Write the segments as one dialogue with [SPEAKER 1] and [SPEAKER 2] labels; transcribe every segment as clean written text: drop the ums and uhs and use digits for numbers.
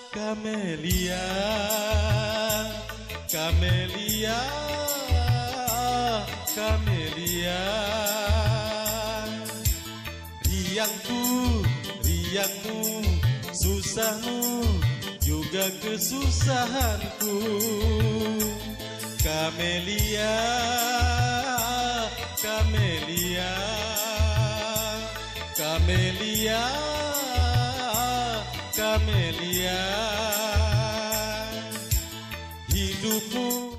[SPEAKER 1] Kamelia, Kamelia, Kamelia. Riangku, riangmu, susahmu, juga kesusahanku. Kamelia, Kamelia, Kamelia, Kamelia. Hidupmu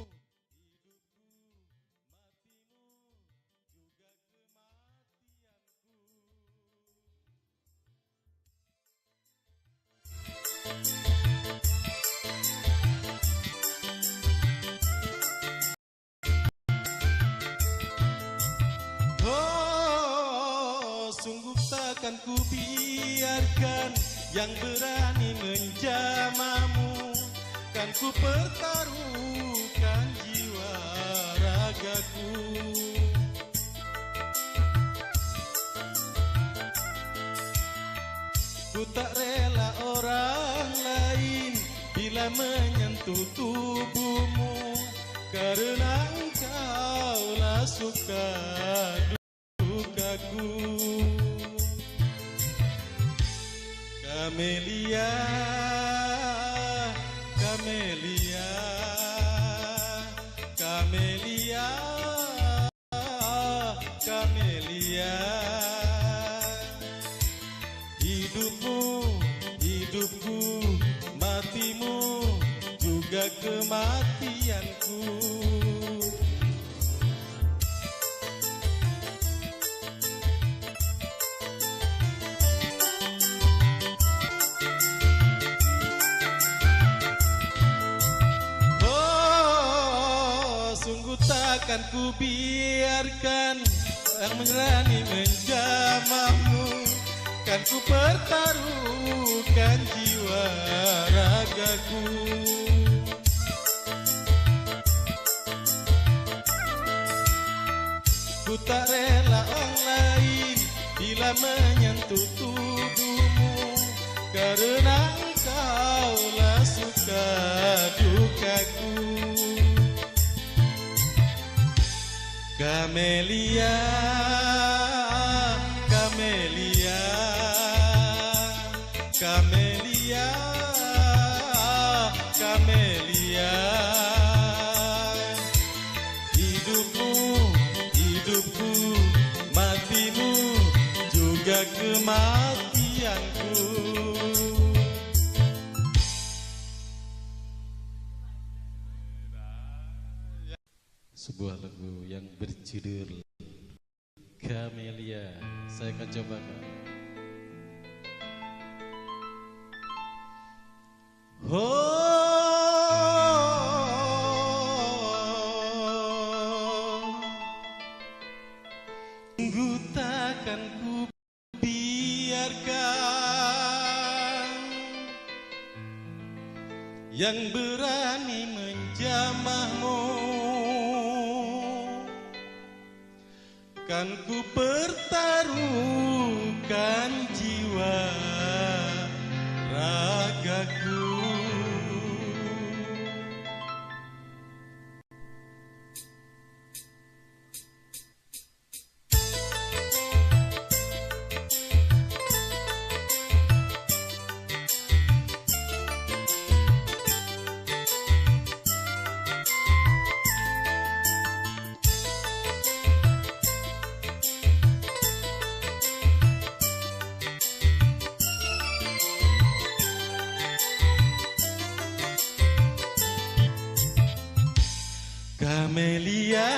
[SPEAKER 1] sungguh takkan ku biarkan yang berani menjamahmu. Kan ku pertaruhkan jiwa ragaku. Ku tak rela orang lain bila menyentuh tubuhmu, karena engkaulah suka dukaku. Kamelia, Kamelia, Kamelia, Kamelia. Hidupmu, hidupku, matimu, juga kematianku. Takkan ku biarkan yang berani menjamahmu. Kan ku pertaruhkan jiwa ragaku. Ku tak rela orang lain bila menyentuh tubuhmu, karena engkaulah suka dukaku. Kamelia, Kamelia, Kamelia, Kamelia. Hidupmu, hidupku, matimu, juga kematianku. Sebuah lagu yang berjudul Kamelia, saya akan cobakan. Sungguh takkan ku biarkan yang berani menjamahmu. Kan ku pertaruhkan jiwa ragaku. Kamelia,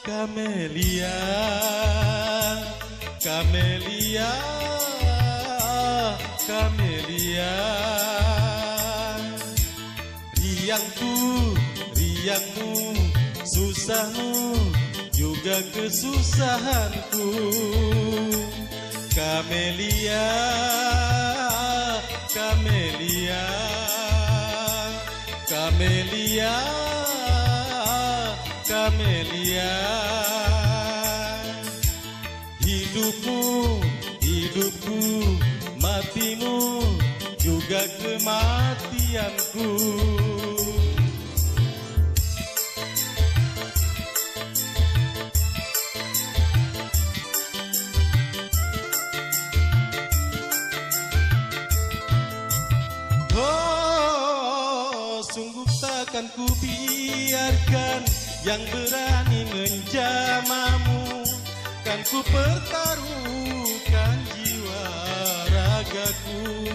[SPEAKER 1] Kamelia, Kamelia, Kamelia. Riangku, riangmu, susahmu, juga kesusahanku. Kamelia, Kamelia, Kamelia, Kamelia. Hidupmu, hidupku, matimu, juga juga kematianku. Oh, sungguh takkan ku biarkan yang berani menjamamu. Kan ku pertaruhkan jiwa ragaku.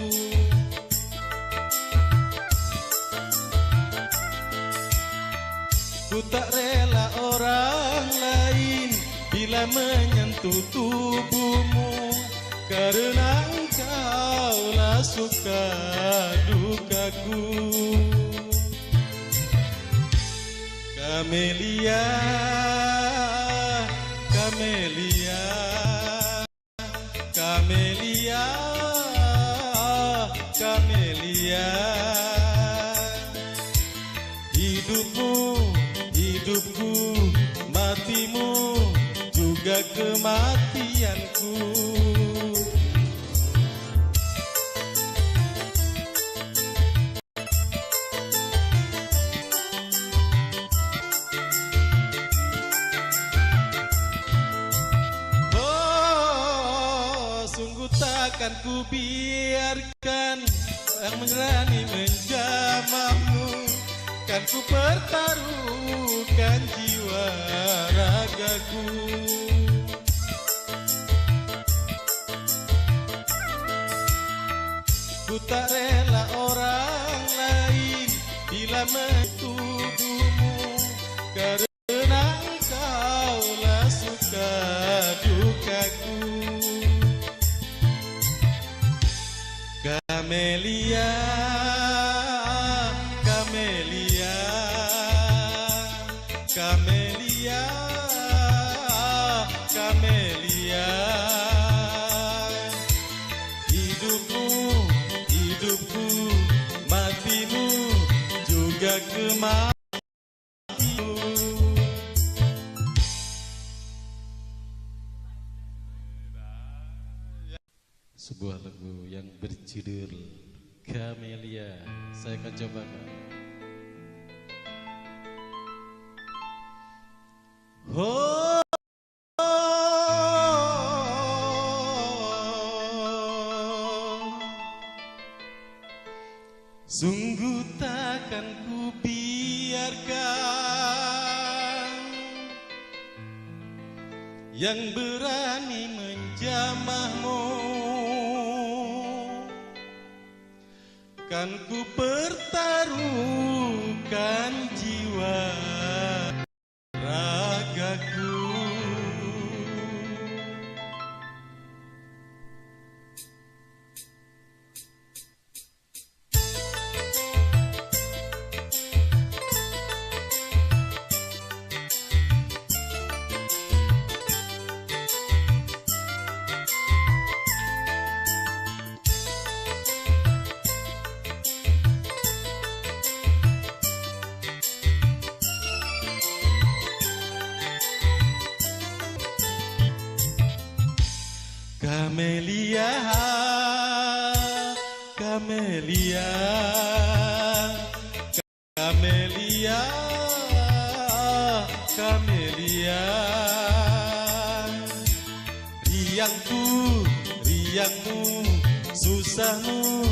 [SPEAKER 1] Ku tak rela orang lain bila menyentuh tubuhmu, karena engkaulah suka dukaku. Kamelia, Kamelia, Kamelia, Kamelia. Hidupmu, hidupku, matimu, juga kematianku. Takkan ku biarkan yang berani menjamahmu. Kan ku pertaruhkan jiwa ragaku. Ku tak rela orang lain bila mentuduhmu, karena engkaulah suka dukaku. Kamelia, Kamelia, Kamelia, Kamelia. Hidupmu, hidupku, matimu, juga kematianmu. Sebuah lagu yang berjudul Kamelia, saya akan cobakan. Oh, sungguh takkan ku biarkan yang berani menjamahmu. Kan ku pertaruhkan jiwa ragaku. Kamelia, Kamelia, Kamelia, Kamelia. Riangku, riangmu, susahmu,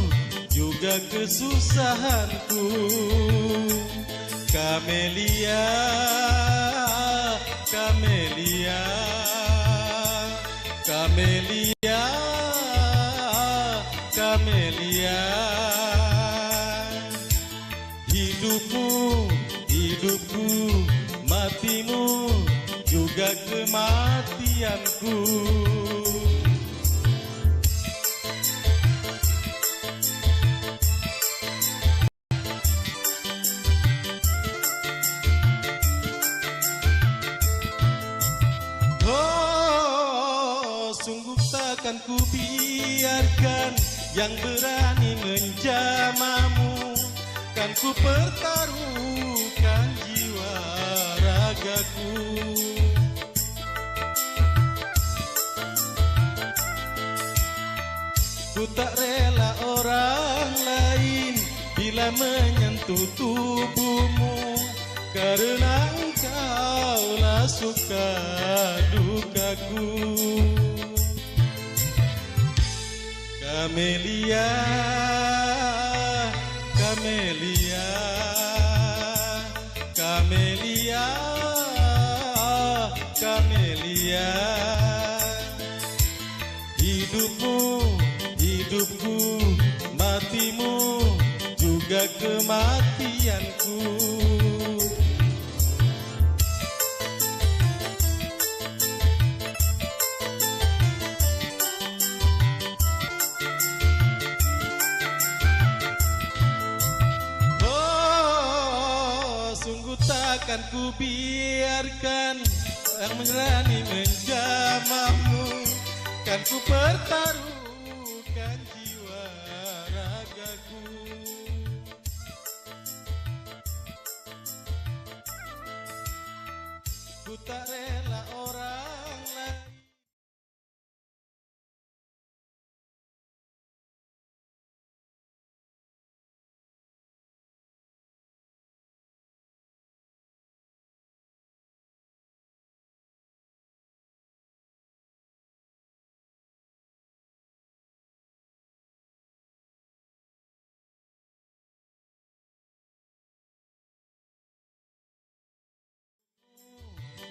[SPEAKER 1] juga kesusahanku. Kamelia, Kamelia, Kamelia, Kamelia. Hidupmu, hidupku, matimu, juga kematianku. Sungguh takkan ku biarkan yang berani menjamamu. Kan ku pertaruhkan jiwa ragaku. Ku tak rela orang lain bila menyentuh tubuhmu, karena engkaulah suka dukaku. Kamelia, Kamelia, Kamelia, Kamelia. Hidupmu, hidupku, matimu, juga kematianku. Takkan ku biarkan yang berani menjamahmu, kan ku pertaruhkan jiwa ragaku. Ku tak rela orang lain.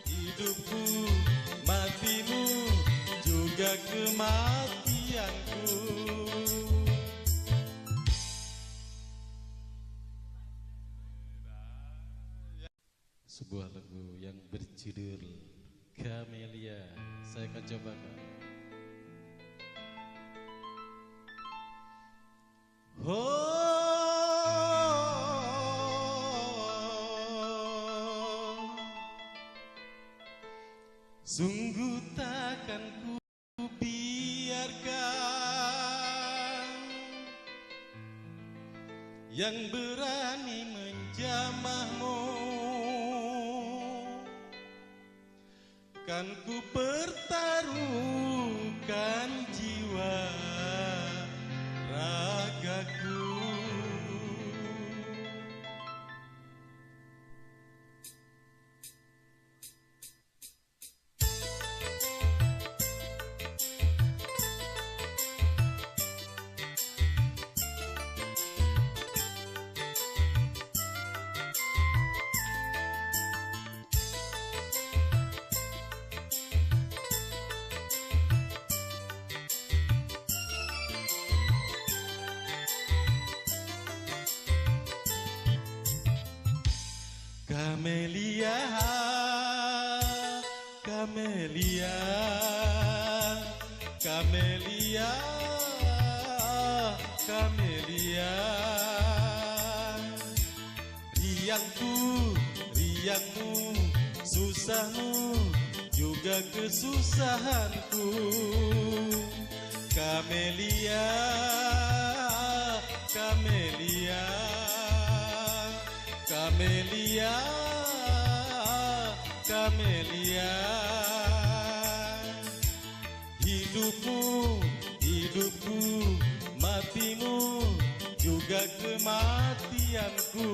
[SPEAKER 1] Hidupku, matimu, juga kematianku. Sebuah lagu yang berjudul Kamelia, saya akan cobakan. Sungguh takkan ku biarkan yang berani menjamahmu, kan ku pertaruhkan jiwa ragaku. Kamelia, Kamelia, Kamelia, Kamelia. Riangku, riangmu, susahmu, juga kesusahanku. Kamelia, Kamelia, Kamelia, Kamelia. Hidupmu, hidupku, matimu, juga kematianku.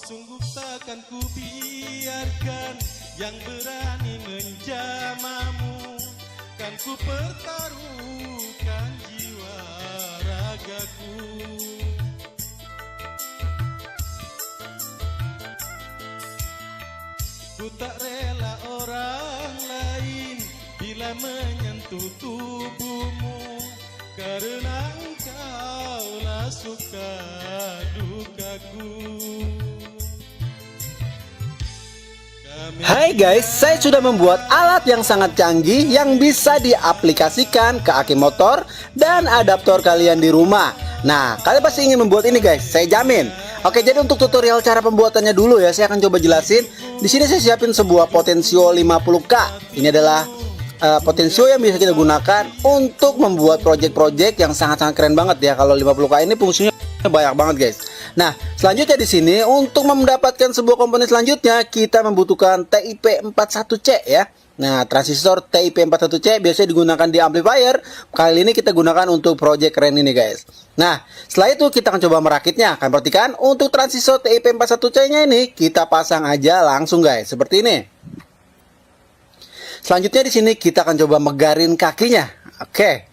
[SPEAKER 1] Sungguh takkan ku biarkan yang berani menjamahmu, kan ku pertaruhkan jiwa ragaku. Ku tak rela orang lain bila menyentuh tubuhmu, karena engkaulah suka dukaku.
[SPEAKER 2] Hai guys, saya sudah membuat alat yang sangat canggih yang bisa diaplikasikan ke aki motor dan adaptor kalian di rumah. Nah, kalian pasti ingin membuat ini guys, saya jamin. Oke, jadi untuk tutorial cara pembuatannya dulu ya, saya akan coba jelasin. Di sini saya siapin sebuah Potensio 50K. Ini adalah Potensio yang bisa kita gunakan untuk membuat project-project yang sangat-sangat keren banget ya. Kalau 50K ini fungsinya banyak banget guys. Nah, selanjutnya di sini untuk mendapatkan sebuah komponen selanjutnya kita membutuhkan TIP41C ya. Nah, transistor TIP41C biasanya digunakan di amplifier. Kali ini kita gunakan untuk project keren ini guys. Nah, setelah itu kita akan coba merakitnya. Kalian perhatikan untuk transistor TIP41C-nya ini kita pasang aja langsung guys, seperti ini. Selanjutnya di sini kita akan coba megarin kakinya. Oke.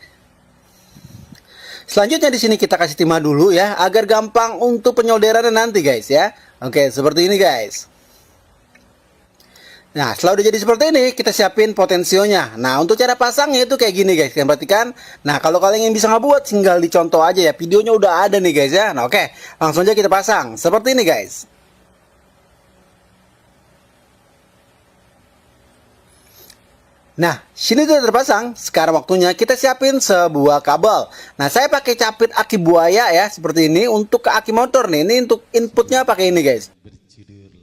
[SPEAKER 2] Selanjutnya di sini kita kasih timah dulu ya, agar gampang untuk penyolderannya nanti guys ya. Oke, seperti ini guys. Nah, setelah udah jadi seperti ini, kita siapin potensionya. Nah, untuk cara pasangnya itu kayak gini guys, kalian perhatikan. Nah, kalau kalian yang bisa ngebuat, tinggal dicontoh aja ya. Videonya udah ada nih guys ya. Nah, oke, langsung aja kita pasang. Seperti ini guys. Nah, sini sudah terpasang. Sekarang waktunya kita siapin sebuah kabel. Nah, saya pakai capit aki buaya ya, seperti ini untuk ke aki motor nih. Ini untuk inputnya pakai ini guys.
[SPEAKER 1] Berjudul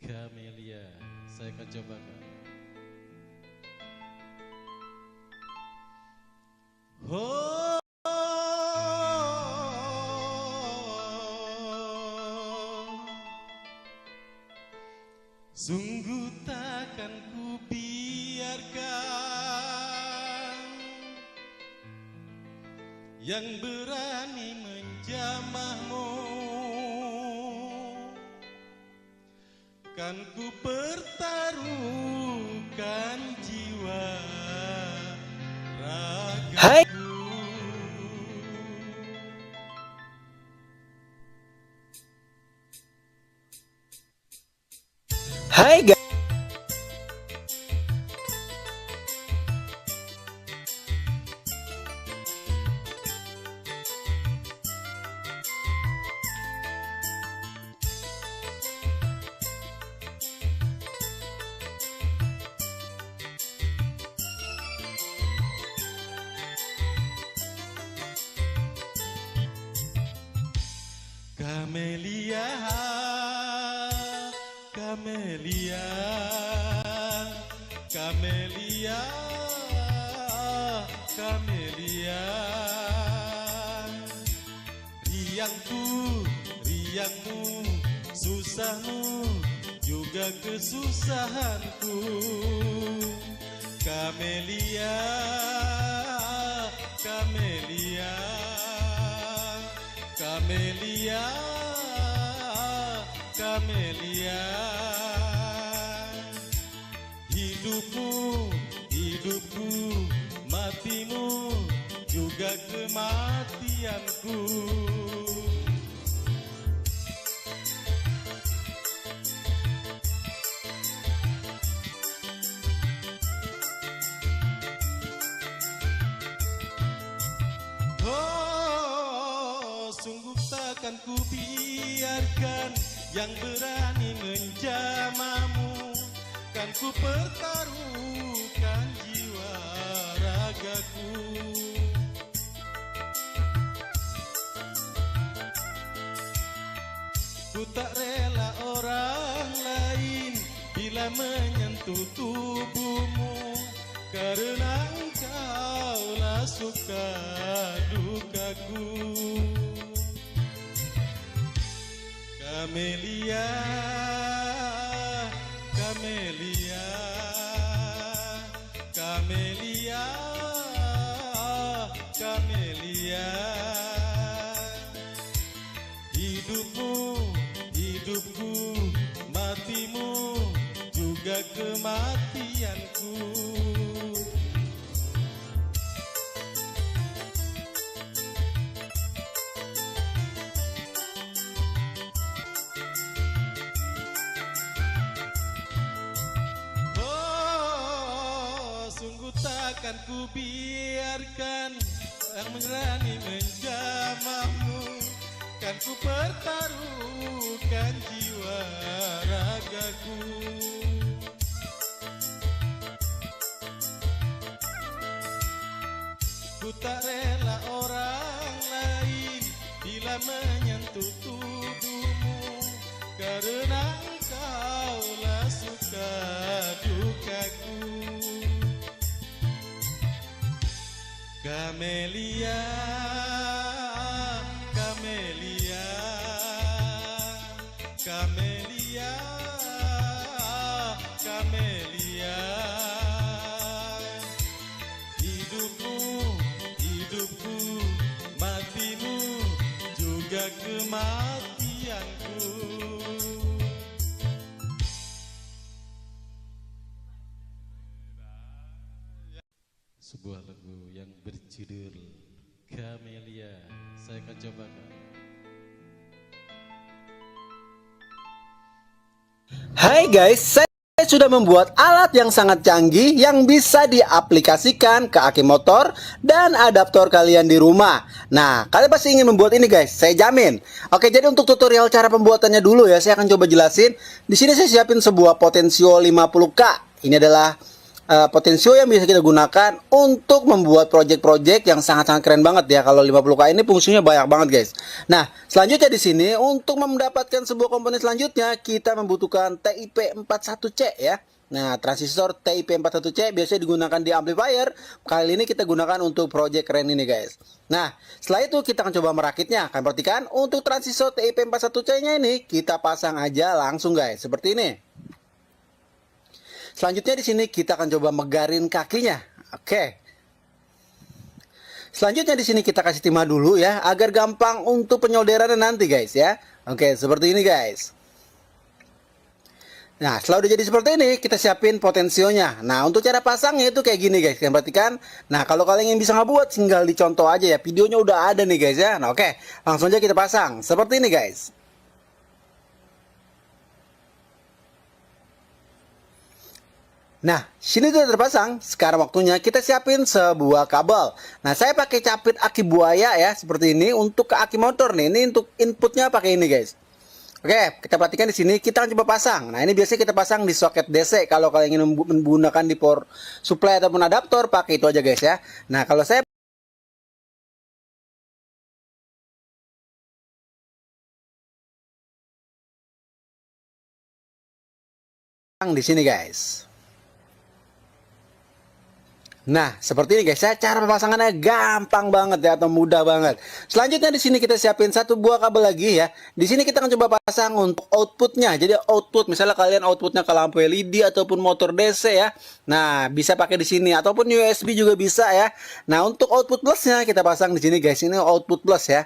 [SPEAKER 1] Camellia. Saya akan cobakan. Oh, sungguh takkan ku biarkan yang berani menjamahmu, kan ku pertaruhkan jiwa
[SPEAKER 2] Hai.
[SPEAKER 1] ragaku.
[SPEAKER 2] Hai guys.
[SPEAKER 1] Camellia, Camellia, Camellia, Camellia. Riangku, riangmu, susahmu, juga kesusahanku. Camellia, Camellia, Camellia, Camellia. Hidupmu, hidupku, matimu, juga kematianku. Oh, sungguh takkan ku biarkan yang berani menjamahmu, kan ku pertaruhkan jiwa ragaku. Ku tak rela orang lain bila menyentuh tubuhmu, karena engkaulah suka dukaku. Camellia, Camellia, Camellia, Camellia. Hidupmu, hidupku, matimu, juga kematianku. Oh, sungguh takkan ku biarkan yang berani menjamahmu, kan ku pertaruhkan jiwa ragaku. Ku tak rela orang lain bila menyentuh tubuhmu, karena engkaulah suka dukaku. Camellia, Camellia, Kamelia, Kamelia, hidupmu, hidupku, matimu, juga kematianku. Sebuah lagu yang berjudul Kamelia, saya akan cobakan.
[SPEAKER 2] Hai guys, saya sudah membuat alat yang sangat canggih yang bisa diaplikasikan ke aki motor dan adaptor kalian di rumah. Nah, kalian pasti ingin membuat ini guys, saya jamin. Oke, jadi untuk tutorial cara pembuatannya dulu ya, saya akan coba jelasin. Di sini saya siapin sebuah Potensio 50K. Ini adalah Potensio yang bisa kita gunakan untuk membuat project-project yang sangat-sangat keren banget ya. Kalau 50K ini fungsinya banyak banget guys. Nah, selanjutnya di sini untuk mendapatkan sebuah komponen selanjutnya kita membutuhkan TIP41C ya. Nah, transistor TIP41C biasanya digunakan di amplifier. Kali ini kita gunakan untuk project keren ini guys. Nah, setelah itu kita akan coba merakitnya. Kalian perhatikan untuk transistor TIP41C-nya ini kita pasang aja langsung guys, seperti ini. Selanjutnya di sini kita akan coba megarin kakinya. Oke. Selanjutnya di sini kita kasih timah dulu ya, agar gampang untuk penyolderannya nanti guys ya. Oke, seperti ini guys. Nah, setelah udah jadi seperti ini, kita siapin potensionya. Nah, untuk cara pasangnya itu kayak gini guys, kalian perhatikan. Nah, kalau kalian yang bisa ngebuat, tinggal dicontoh aja ya. Videonya udah ada nih guys ya. Nah, oke, langsung aja kita pasang. Seperti ini guys. Nah, sini sudah terpasang. Sekarang waktunya kita siapin sebuah kabel. Nah, saya pakai capit aki buaya ya, seperti ini untuk ke aki motor nih. Ini untuk inputnya pakai ini, guys. Oke, kita perhatikan di sini kita akan coba pasang. Nah, ini biasanya kita pasang di soket DC. Kalau kalian ingin menggunakan di power supply ataupun adaptor, pakai itu aja, guys ya. Nah, kalau saya pasang di sini, guys. Nah, seperti ini guys ya, cara pemasangannya gampang banget ya, atau mudah banget. Selanjutnya di sini kita siapin satu buah kabel lagi ya. Di sini kita akan coba pasang untuk outputnya. Jadi output, misalnya kalian outputnya ke lampu LED ataupun motor DC ya. Nah, bisa pakai di sini ataupun USB juga bisa ya. Nah, untuk output plusnya kita pasang di sini guys. Ini output plus ya.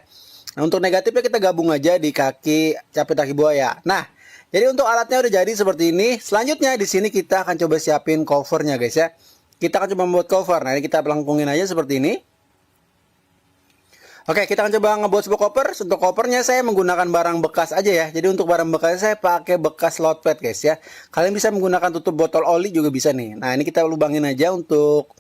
[SPEAKER 2] Nah, untuk negatifnya kita gabung aja di kaki capit aki buaya. Nah, jadi untuk alatnya udah jadi seperti ini. Selanjutnya di sini kita akan coba siapin covernya guys ya. Kita akan coba membuat cover. Nah, ini kita pelengkungin aja seperti ini. Oke, kita akan coba ngebuat sebuah cover. Untuk covernya saya menggunakan barang bekas aja ya. Jadi untuk barang bekas saya pakai bekas load pad guys ya. Kalian bisa menggunakan tutup botol oli juga bisa nih. Nah, ini kita lubangin aja untuk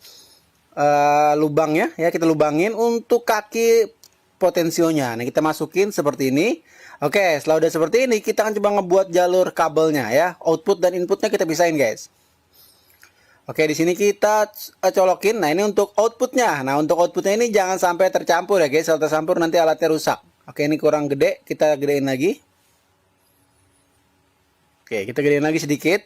[SPEAKER 2] lubangnya ya. Kita lubangin untuk kaki potensionya. Nah, kita masukin seperti ini. Oke, setelah udah seperti ini kita akan coba ngebuat jalur kabelnya ya. Output dan inputnya kita pisahin guys. Oke, di sini kita colokin. Nah, ini untuk outputnya. Nah, untuk outputnya ini jangan sampai tercampur ya guys. Kalau tercampur nanti alatnya rusak. Oke, ini kurang gede. Kita gedein lagi. Oke, kita gedein lagi sedikit.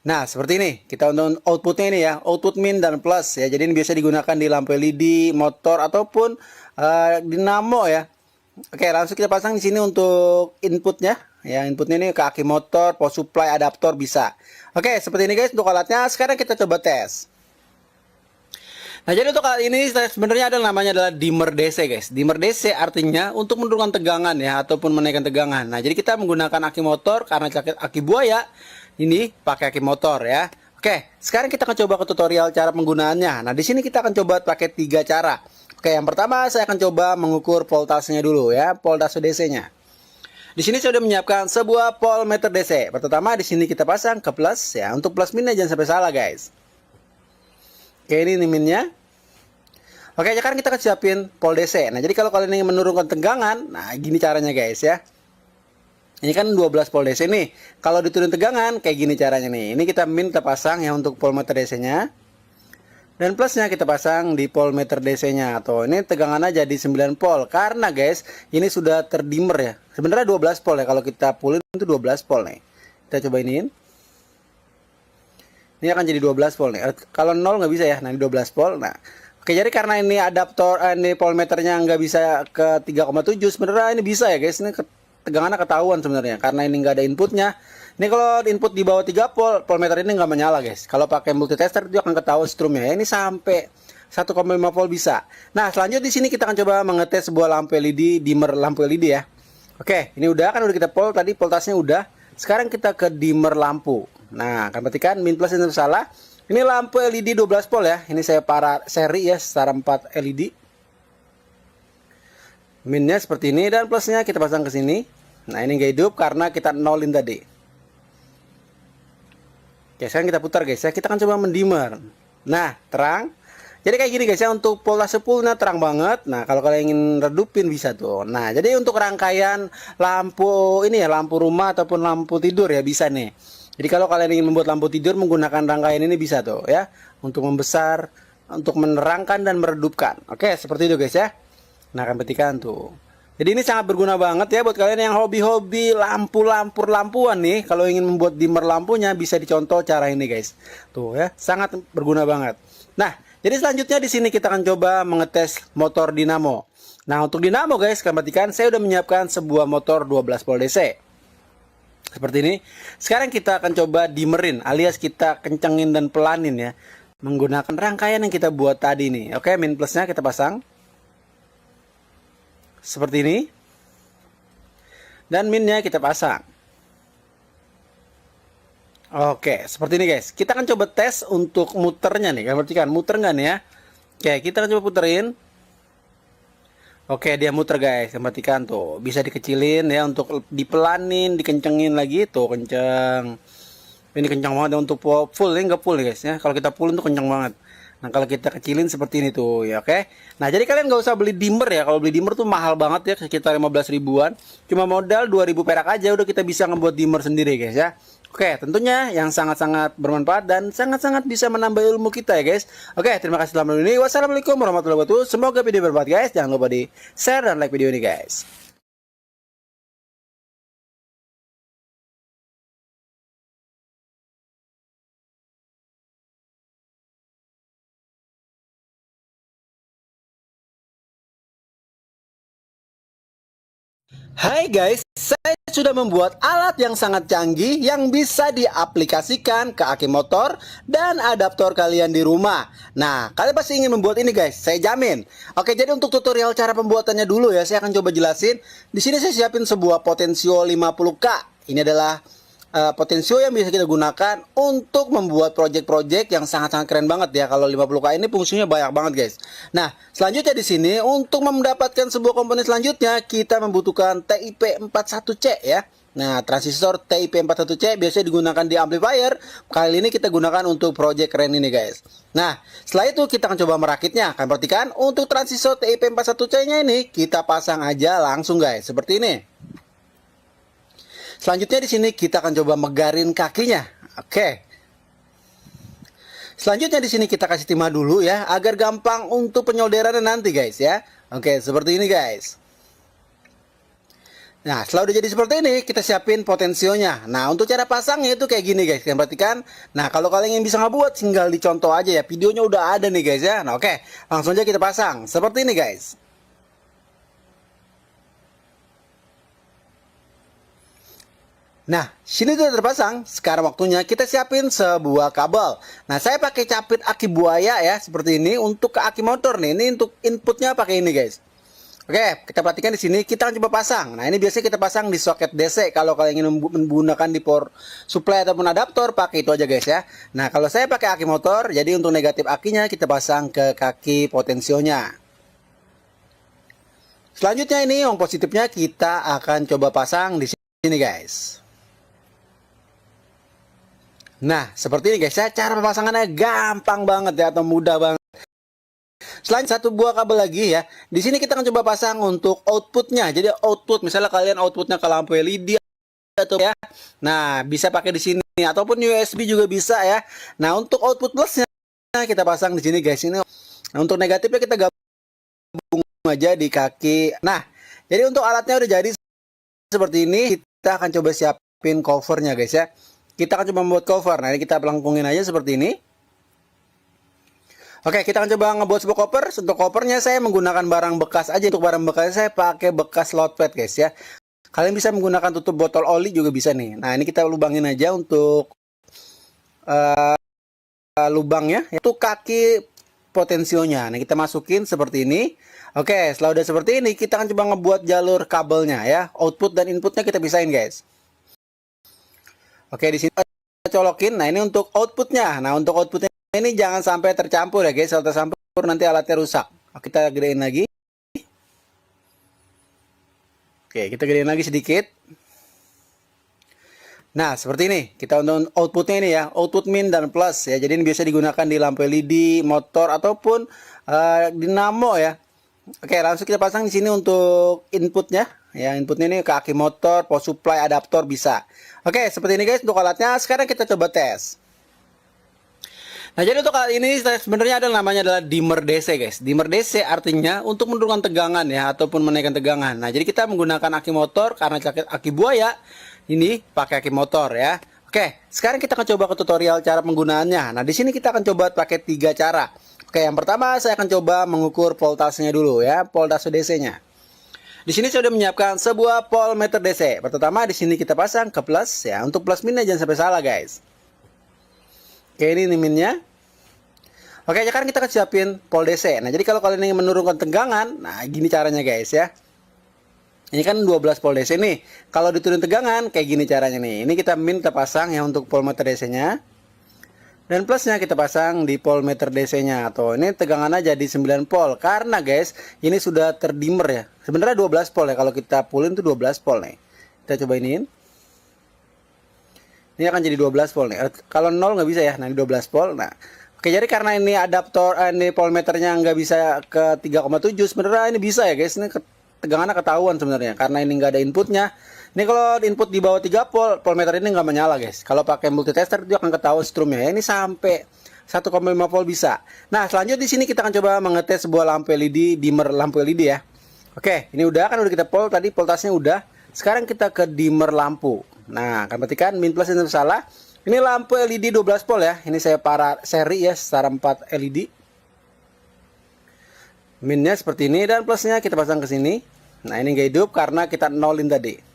[SPEAKER 2] Nah, seperti ini. Kita untuk outputnya ini ya. Output min dan plus ya. Jadi ini biasa digunakan di lampu LED, motor, ataupun dinamo ya. Oke, langsung kita pasang di sini untuk inputnya. Ya, inputnya ini ke aki motor, power supply, adaptor bisa. Oke, seperti ini guys untuk alatnya. Sekarang kita coba tes. Nah, jadi untuk alat ini sebenarnya namanya adalah dimmer DC guys. Dimmer DC artinya untuk menurunkan tegangan ya, ataupun menaikkan tegangan. Nah, jadi kita menggunakan aki motor karena aki buaya ini pakai aki motor ya. Oke, sekarang kita akan coba ke tutorial cara penggunaannya. Nah, di sini kita akan coba pakai 3 cara. Oke, yang pertama saya akan coba mengukur voltasenya dulu ya, voltase DC-nya. Di sini saya sudah menyiapkan sebuah voltmeter DC. Pertama di sini kita pasang ke plus ya. Untuk plus minnya jangan sampai salah guys. Oke, ini minnya. Oke, sekarang kita akan siapin volt DC. Nah, jadi kalau kalian ingin menurunkan tegangan, nah gini caranya guys ya. Ini kan 12 volt DC nih. Kalau diturun tegangan kayak gini caranya nih. Ini kita min kita pasang ya untuk voltmeter DC-nya. Dan plusnya kita pasang di voltmeter DC-nya. Atau ini tegangan aja di 9 volt. Karena guys, ini sudah terdimmer ya. Sebenarnya 12 volt ya. Kalau kita pulin itu 12 volt nih. Kita coba iniin. Ini akan jadi 12 volt nih. Kalau 0 nggak bisa ya. Nah, ini 12 volt. Nah, oke, jadi karena ini adaptor, ini voltmeternya nggak bisa ke 3,7. Sebenarnya ini bisa ya guys. Ini tegangannya ketahuan sebenarnya karena ini nggak ada inputnya. Ini kalau input di bawah 3 volt, voltmeter ini nggak menyala guys. Kalau pakai multitester itu akan ketahuan strumnya. Ini sampai 1,5 volt bisa. Nah, selanjutnya di sini kita akan coba mengetes sebuah lampu LED, dimmer lampu LED ya. Oke, ini udah kita pol tadi, voltasenya udah. Sekarang kita ke dimmer lampu. Nah, kan perhatikan min plus ini salah. Ini lampu LED 12 volt ya. Ini saya seri ya, setara 4 LED. Minnya seperti ini dan plusnya kita pasang ke sini. Nah, ini nggak hidup karena kita nolin tadi. Oke, sekarang kita putar guys ya. Kita akan coba mendimmer. Nah, terang. Jadi kayak gini guys ya, untuk voltase fullnya terang banget. Nah, kalau kalian ingin redupin bisa tuh. Nah, jadi untuk rangkaian lampu ini ya, lampu rumah ataupun lampu tidur ya bisa nih. Jadi kalau kalian ingin membuat lampu tidur menggunakan rangkaian ini bisa tuh ya, untuk membesar, untuk menerangkan dan meredupkan. Oke, seperti itu guys ya. Nah, akan perhatikan tuh. Jadi ini sangat berguna banget ya buat kalian yang hobi-hobi lampuan nih. Kalau ingin membuat dimmer lampunya bisa dicontoh cara ini guys. Tuh ya, sangat berguna banget. Nah, jadi selanjutnya di sini kita akan coba mengetes motor dinamo. Nah, untuk dinamo guys, kalian perhatikan saya udah menyiapkan sebuah motor 12 volt DC. Seperti ini. Sekarang kita akan coba dimmerin alias kita kencengin dan pelanin ya. Menggunakan rangkaian yang kita buat tadi nih. Oke, min plusnya kita pasang. Seperti ini. Dan minnya kita pasang. Oke, seperti ini guys. Kita akan coba tes untuk muternya nih. Kalian perhatikan, muter nggak nih ya? Oke, kita akan coba puterin. Oke, dia muter guys. Kalian perhatikan tuh. Bisa dikecilin ya untuk dipelanin, dikencengin lagi. Tuh, kenceng. Ini kencang banget untuk full. Ini nggak full guys ya. Kalau kita full tuh kencang banget. Nah, kalau kita kecilin seperti ini tuh ya, oke. Nah, jadi kalian nggak usah beli dimmer ya. Kalau beli dimmer tuh mahal banget ya, sekitar 15 ribuan. Cuma modal 2000 perak aja udah kita bisa ngebuat dimmer sendiri guys ya. Oke, tentunya yang sangat-sangat bermanfaat dan sangat-sangat bisa menambah ilmu kita ya guys. Oke, terima kasih telah menonton ini. Wassalamualaikum warahmatullahi wabarakatuh. Semoga video bermanfaat guys. Jangan lupa di share dan like video ini guys. Hai guys, saya sudah membuat alat yang sangat canggih yang bisa diaplikasikan ke aki motor dan adaptor kalian di rumah. Nah, kalian pasti ingin membuat ini guys, saya jamin. Oke, jadi untuk tutorial cara pembuatannya dulu ya, saya akan coba jelasin. Di sini saya siapin sebuah potensio 50K. Ini adalah potensio yang bisa kita gunakan untuk membuat project-project yang sangat-sangat keren banget ya. Kalau 50K ini fungsinya banyak banget guys. Nah, selanjutnya di sini untuk mendapatkan sebuah komponen selanjutnya kita membutuhkan TIP41C ya. Nah, transistor TIP41C biasanya digunakan di amplifier. Kali ini kita gunakan untuk project keren ini guys. Nah, setelah itu kita akan coba merakitnya. Kalian perhatikan untuk transistor TIP41C-nya ini kita pasang aja langsung guys, seperti ini. Selanjutnya di sini kita akan coba megarin kakinya. Oke. Selanjutnya di sini kita kasih timah dulu ya, agar gampang untuk penyolderannya nanti guys ya. Oke, seperti ini guys. Nah, setelah udah jadi seperti ini, kita siapin potensionya. Nah, untuk cara pasangnya itu kayak gini guys, kalian perhatikan. Nah, kalau kalian yang bisa ngebuat, tinggal dicontoh aja ya. Videonya udah ada nih guys ya. Nah, oke, langsung aja kita pasang. Seperti ini guys. Nah, sini sudah terpasang. Sekarang waktunya kita siapin sebuah kabel. Nah, saya pakai capit aki buaya ya, seperti ini untuk ke aki motor nih. Ini untuk inputnya pakai ini, guys. Oke, kita perhatikan di sini. Kita akan coba pasang. Nah, ini biasanya kita pasang di soket DC. Kalau kalian ingin menggunakan di power supply ataupun adaptor, pakai itu aja, guys ya. Nah, kalau saya pakai aki motor, jadi untuk negatif akinya kita pasang ke kaki potensionya. Selanjutnya ini yang positifnya kita akan coba pasang di sini, guys. Nah, seperti ini guys ya, cara pemasangannya gampang banget ya, atau mudah banget. Selain satu buah kabel lagi ya, di sini kita akan coba pasang untuk outputnya. Jadi output, misalnya kalian outputnya ke lampu LED atau ya, nah bisa pakai di sini ataupun USB juga bisa ya. Nah, untuk output plusnya kita pasang di sini guys. Ini untuk negatifnya kita gabung aja di kaki. Nah, jadi untuk alatnya udah jadi seperti ini. Kita akan coba siapin covernya guys ya. Kita akan coba membuat cover. Nah, ini kita pelengkungin aja seperti ini. Oke, kita akan coba ngebuat sebuah cover. Untuk covernya saya menggunakan barang bekas aja. Untuk barang bekas saya pakai bekas load pad guys ya. Kalian bisa menggunakan tutup botol oli juga bisa nih. Nah, ini kita lubangin aja untuk lubangnya, itu kaki potensionya. Nah, kita masukin seperti ini. Oke, setelah udah seperti ini, kita akan coba ngebuat jalur kabelnya ya. Output dan inputnya kita pisahin, guys. Oke, di sini kita colokin. Nah, ini untuk outputnya. Nah, untuk outputnya ini jangan sampai tercampur ya, guys. Kalau tercampur nanti alatnya rusak. Oke, kita gedein lagi. Oke, kita gedein lagi sedikit. Nah, seperti ini. Kita untuk outputnya ini ya, output min dan plus ya. Jadi ini biasa digunakan di lampu LED, motor ataupun dinamo ya. Oke, langsung kita pasang di sini untuk inputnya. Ya, inputnya ini ke aki motor, power supply, adaptor bisa. Oke, seperti ini guys untuk alatnya. Sekarang kita coba tes. Nah, jadi untuk alat ini sebenarnya namanya adalah dimmer DC guys. Dimmer DC artinya untuk menurunkan tegangan ya ataupun menaikkan tegangan. Nah, jadi kita menggunakan aki motor karena aki buaya ini pakai aki motor ya. Oke, sekarang kita akan coba ke tutorial cara penggunaannya. Nah, di sini kita akan coba pakai 3 cara. Oke, yang pertama saya akan coba mengukur voltasenya dulu ya, voltase DC-nya. Di sini saya sudah menyiapkan sebuah voltmeter DC. Pertama di sini kita pasang ke plus ya. Untuk plus minnya jangan sampai salah guys. Oke, ini minnya. Oke, sekarang kita akan siapin volt DC. Nah, jadi kalau kalian ingin menurunkan tegangan, nah gini caranya guys ya. Ini kan 12 volt DC nih. Kalau diturun tegangan kayak gini caranya nih. Ini kita min kita pasang ya untuk voltmeter DC-nya. Dan plusnya kita pasang di voltmeter DC-nya. Atau ini tegangan aja di 9 volt. Karena guys, ini sudah terdimmer ya. Sebenarnya 12 volt ya. Kalau kita fullin itu 12 volt nih. Kita coba iniin. Ini akan jadi 12 volt nih. Kalau 0 nggak bisa ya. Nah, ini 12 volt. Nah, oke, jadi karena ini adaptor, ini voltmeternya nggak bisa ke 3,7. Sebenarnya ini bisa ya guys. Ini tegangannya ketahuan sebenarnya. Karena ini nggak ada inputnya. Ini kalau input di bawah 3 volt, voltmeter ini nggak menyala guys. Kalau pakai multitester itu akan ketahuan strumnya. Ini sampai 1,5 volt bisa. Nah, selanjutnya di sini kita akan coba mengetes sebuah lampu LED, dimmer lampu LED ya. Oke, ini udah kan udah kita volt tadi, voltasnya udah. Sekarang kita ke dimmer lampu. Nah, akan perhatikan min plus ini salah. Ini lampu LED 12 volt ya. Ini saya para seri ya, setara 4 LED. Minnya seperti ini dan plusnya kita pasang ke sini. Nah, ini nggak hidup karena kita nolin tadi.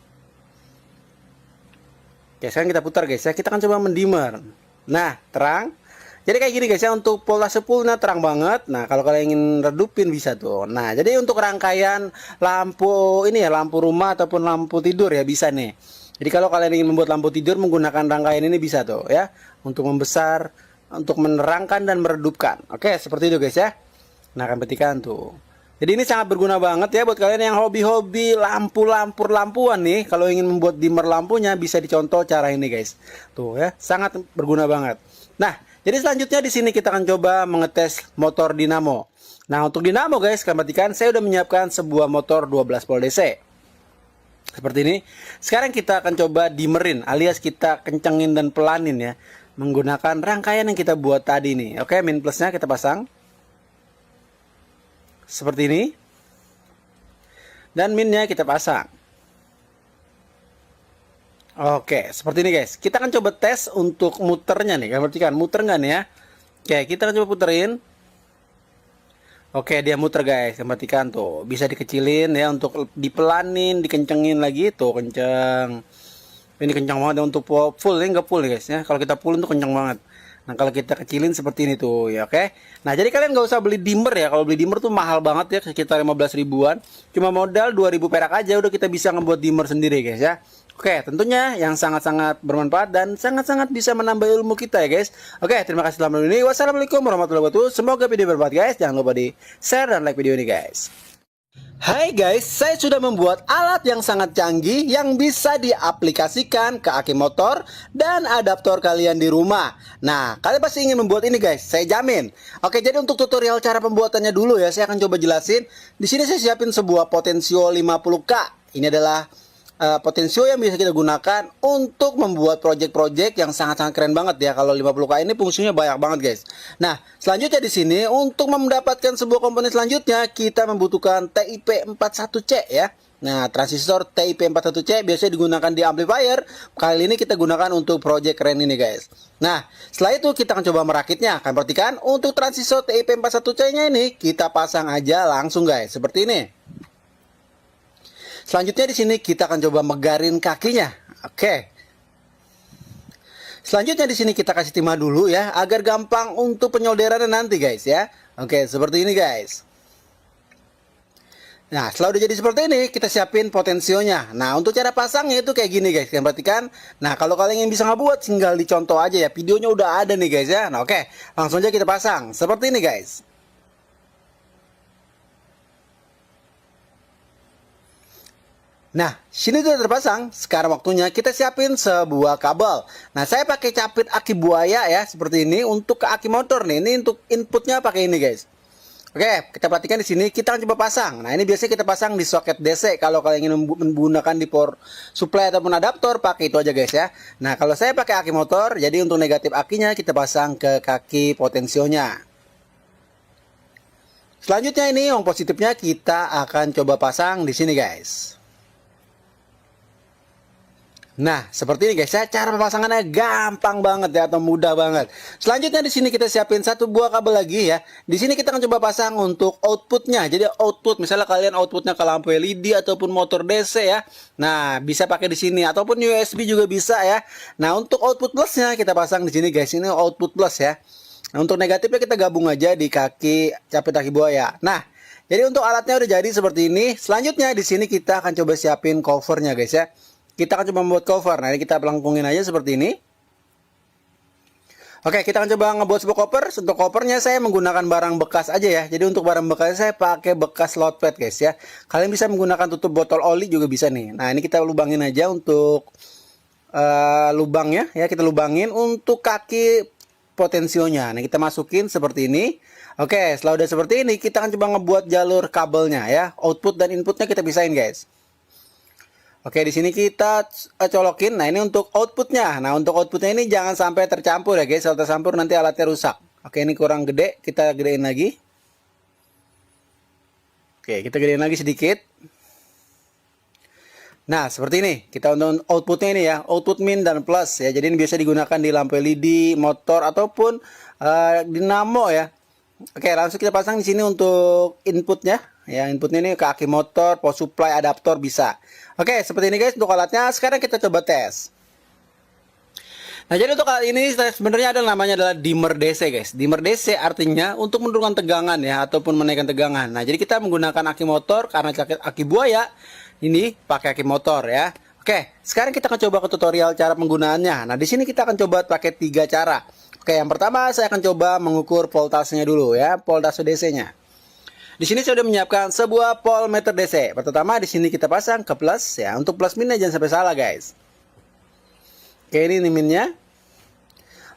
[SPEAKER 2] Oke, sekarang kita putar guys ya. Kita akan coba mendimmer. Nah, terang. Jadi kayak gini guys ya, untuk voltase fullnya terang banget. Nah, kalau kalian ingin redupin bisa tuh. Nah, jadi untuk rangkaian lampu ini ya, lampu rumah ataupun lampu tidur ya bisa nih. Jadi kalau kalian ingin membuat lampu tidur menggunakan rangkaian ini bisa tuh ya. Untuk membesar, untuk menerangkan dan meredupkan. Oke, seperti itu guys ya. Nah, akan perhatikan tuh. Jadi ini sangat berguna banget ya buat kalian yang hobi-hobi lampuan nih. Kalau ingin membuat dimmer lampunya bisa dicontoh cara ini guys. Tuh ya, sangat berguna banget. Nah, jadi selanjutnya di sini kita akan coba mengetes motor dinamo. Nah, untuk dinamo guys, kalian perhatikan saya udah menyiapkan sebuah motor 12 volt DC. Seperti ini. Sekarang kita akan coba dimmerin alias kita kencengin dan pelanin ya. Menggunakan rangkaian yang kita buat tadi nih. Oke, min plusnya kita pasang. Seperti ini. Dan minnya kita pasang. Oke, seperti ini guys. Kita akan coba tes untuk muternya nih. Kalian perhatikan, muter nggak nih ya? Oke, kita akan coba puterin. Oke, dia muter guys. Kalian perhatikan tuh. Bisa dikecilin ya untuk dipelanin, dikencengin lagi. Tuh, kenceng. Ini kencang banget untuk full. Ini nggak full guys ya. Kalau kita fullin tuh kencang banget. Nah, kalau kita kecilin seperti ini tuh ya, oke. Nah, jadi kalian nggak usah beli dimmer ya. Kalau beli dimmer tuh mahal banget ya, sekitar 15 ribuan. Cuma modal 2000 perak aja udah kita bisa ngebuat dimmer sendiri guys ya. Oke, tentunya yang sangat-sangat bermanfaat dan sangat-sangat bisa menambah ilmu kita ya guys. Oke, terima kasih telah menonton ini. Wassalamualaikum warahmatullahi wabarakatuh. Semoga video bermanfaat guys. Jangan lupa di share dan like video ini guys. Hai guys, saya sudah membuat alat yang sangat canggih yang bisa diaplikasikan ke aki motor dan adaptor kalian di rumah. Nah, kalian pasti ingin membuat ini guys, saya jamin. Oke, jadi untuk tutorial cara pembuatannya dulu ya, saya akan coba jelasin. Di sini saya siapin sebuah potensio 50K. Ini adalah potensio yang bisa kita gunakan untuk membuat project-project yang sangat-sangat keren banget ya. Kalau 50K ini fungsinya banyak banget guys. Nah, selanjutnya di sini untuk mendapatkan sebuah komponen selanjutnya kita membutuhkan TIP41C ya. Nah, transistor TIP41C biasanya digunakan di amplifier. Kali ini kita gunakan untuk project keren ini guys. Nah, setelah itu kita akan coba merakitnya. Kalian perhatikan untuk transistor TIP41C nya ini kita pasang aja langsung guys, seperti ini. Selanjutnya di sini kita akan coba megarin kakinya. Oke. Selanjutnya di sini kita kasih timah dulu ya, agar gampang untuk penyolderannya nanti guys ya. Oke, seperti ini guys. Nah, setelah udah jadi seperti ini, kita siapin potensionya. Nah, untuk cara pasangnya itu kayak gini guys, kalian perhatikan. Nah, kalau kalian yang bisa ngebuat, tinggal dicontoh aja ya. Videonya udah ada nih guys ya. Nah, oke, langsung aja kita pasang. Seperti ini guys. Nah, sini sudah terpasang. Sekarang waktunya kita siapin sebuah kabel. Nah, saya pakai capit aki buaya ya, seperti ini untuk ke aki motor nih. Ini untuk inputnya pakai ini guys. Oke, kita perhatikan di sini kita akan coba pasang. Nah, ini biasanya kita pasang di soket DC. Kalau kalian ingin menggunakan di power supply ataupun adaptor, pakai itu aja guys ya. Nah, kalau saya pakai aki motor, jadi untuk negatif akinya kita pasang ke kaki potensionya. Selanjutnya ini yang positifnya kita akan coba pasang di sini guys. Nah, seperti ini guys ya, cara pemasangannya gampang banget ya, atau mudah banget. Selanjutnya di sini kita siapin satu buah kabel lagi ya. Di sini kita akan coba pasang untuk outputnya. Jadi output, misalnya kalian outputnya ke lampu LED ataupun motor DC ya. Nah, bisa pakai di sini ataupun USB juga bisa ya. Nah, untuk output plusnya kita pasang di sini guys. Ini output plus ya. Nah, untuk negatifnya kita gabung aja di kaki capit aki buaya. Nah, jadi untuk alatnya udah jadi seperti ini. Selanjutnya di sini kita akan coba siapin covernya guys ya. Kita akan coba membuat cover. Nah, ini kita pelengkungin aja seperti ini. Oke, kita akan coba ngebuat sebuah cover. Untuk covernya saya menggunakan barang bekas aja ya. Jadi untuk barang bekas saya pakai bekas load pad guys ya. Kalian bisa menggunakan tutup botol oli juga bisa nih. Nah, ini kita lubangin aja untuk lubangnya ya. Kita lubangin untuk kaki potensionya. Nah, kita masukin seperti ini. Oke, setelah udah seperti ini kita akan coba ngebuat jalur kabelnya ya. Output dan inputnya kita pisahin guys. Oke, di sini kita colokin. Nah, ini untuk outputnya. Nah, untuk outputnya ini jangan sampai tercampur ya guys. Kalau tercampur nanti alatnya rusak. Oke, ini kurang gede. Kita gedein lagi. Oke, kita gedein lagi sedikit. Nah, seperti ini. Kita untuk outputnya ini ya. Output min dan plus ya. Jadi ini biasa digunakan di lampu LED, motor, ataupun dinamo ya. Oke, langsung kita pasang di sini untuk inputnya. Ya, inputnya ini ke aki motor, power supply, adaptor bisa. Oke, seperti ini guys untuk alatnya. Sekarang kita coba tes. Nah, jadi untuk alat ini sebenarnya namanya adalah dimmer DC guys. Dimmer DC artinya untuk menurunkan tegangan ya, ataupun menaikkan tegangan. Nah, jadi kita menggunakan aki motor karena aki buaya ini pakai aki motor ya. Oke, sekarang kita akan coba ke tutorial cara penggunaannya. Nah, di sini kita akan coba pakai 3 cara. Oke, yang pertama saya akan coba mengukur voltasenya dulu ya, voltase DC-nya. Di sini saya sudah menyiapkan sebuah voltmeter DC. Pertama di sini kita pasang ke plus ya. Untuk plus minnya jangan sampai salah guys. Oke, ini minnya.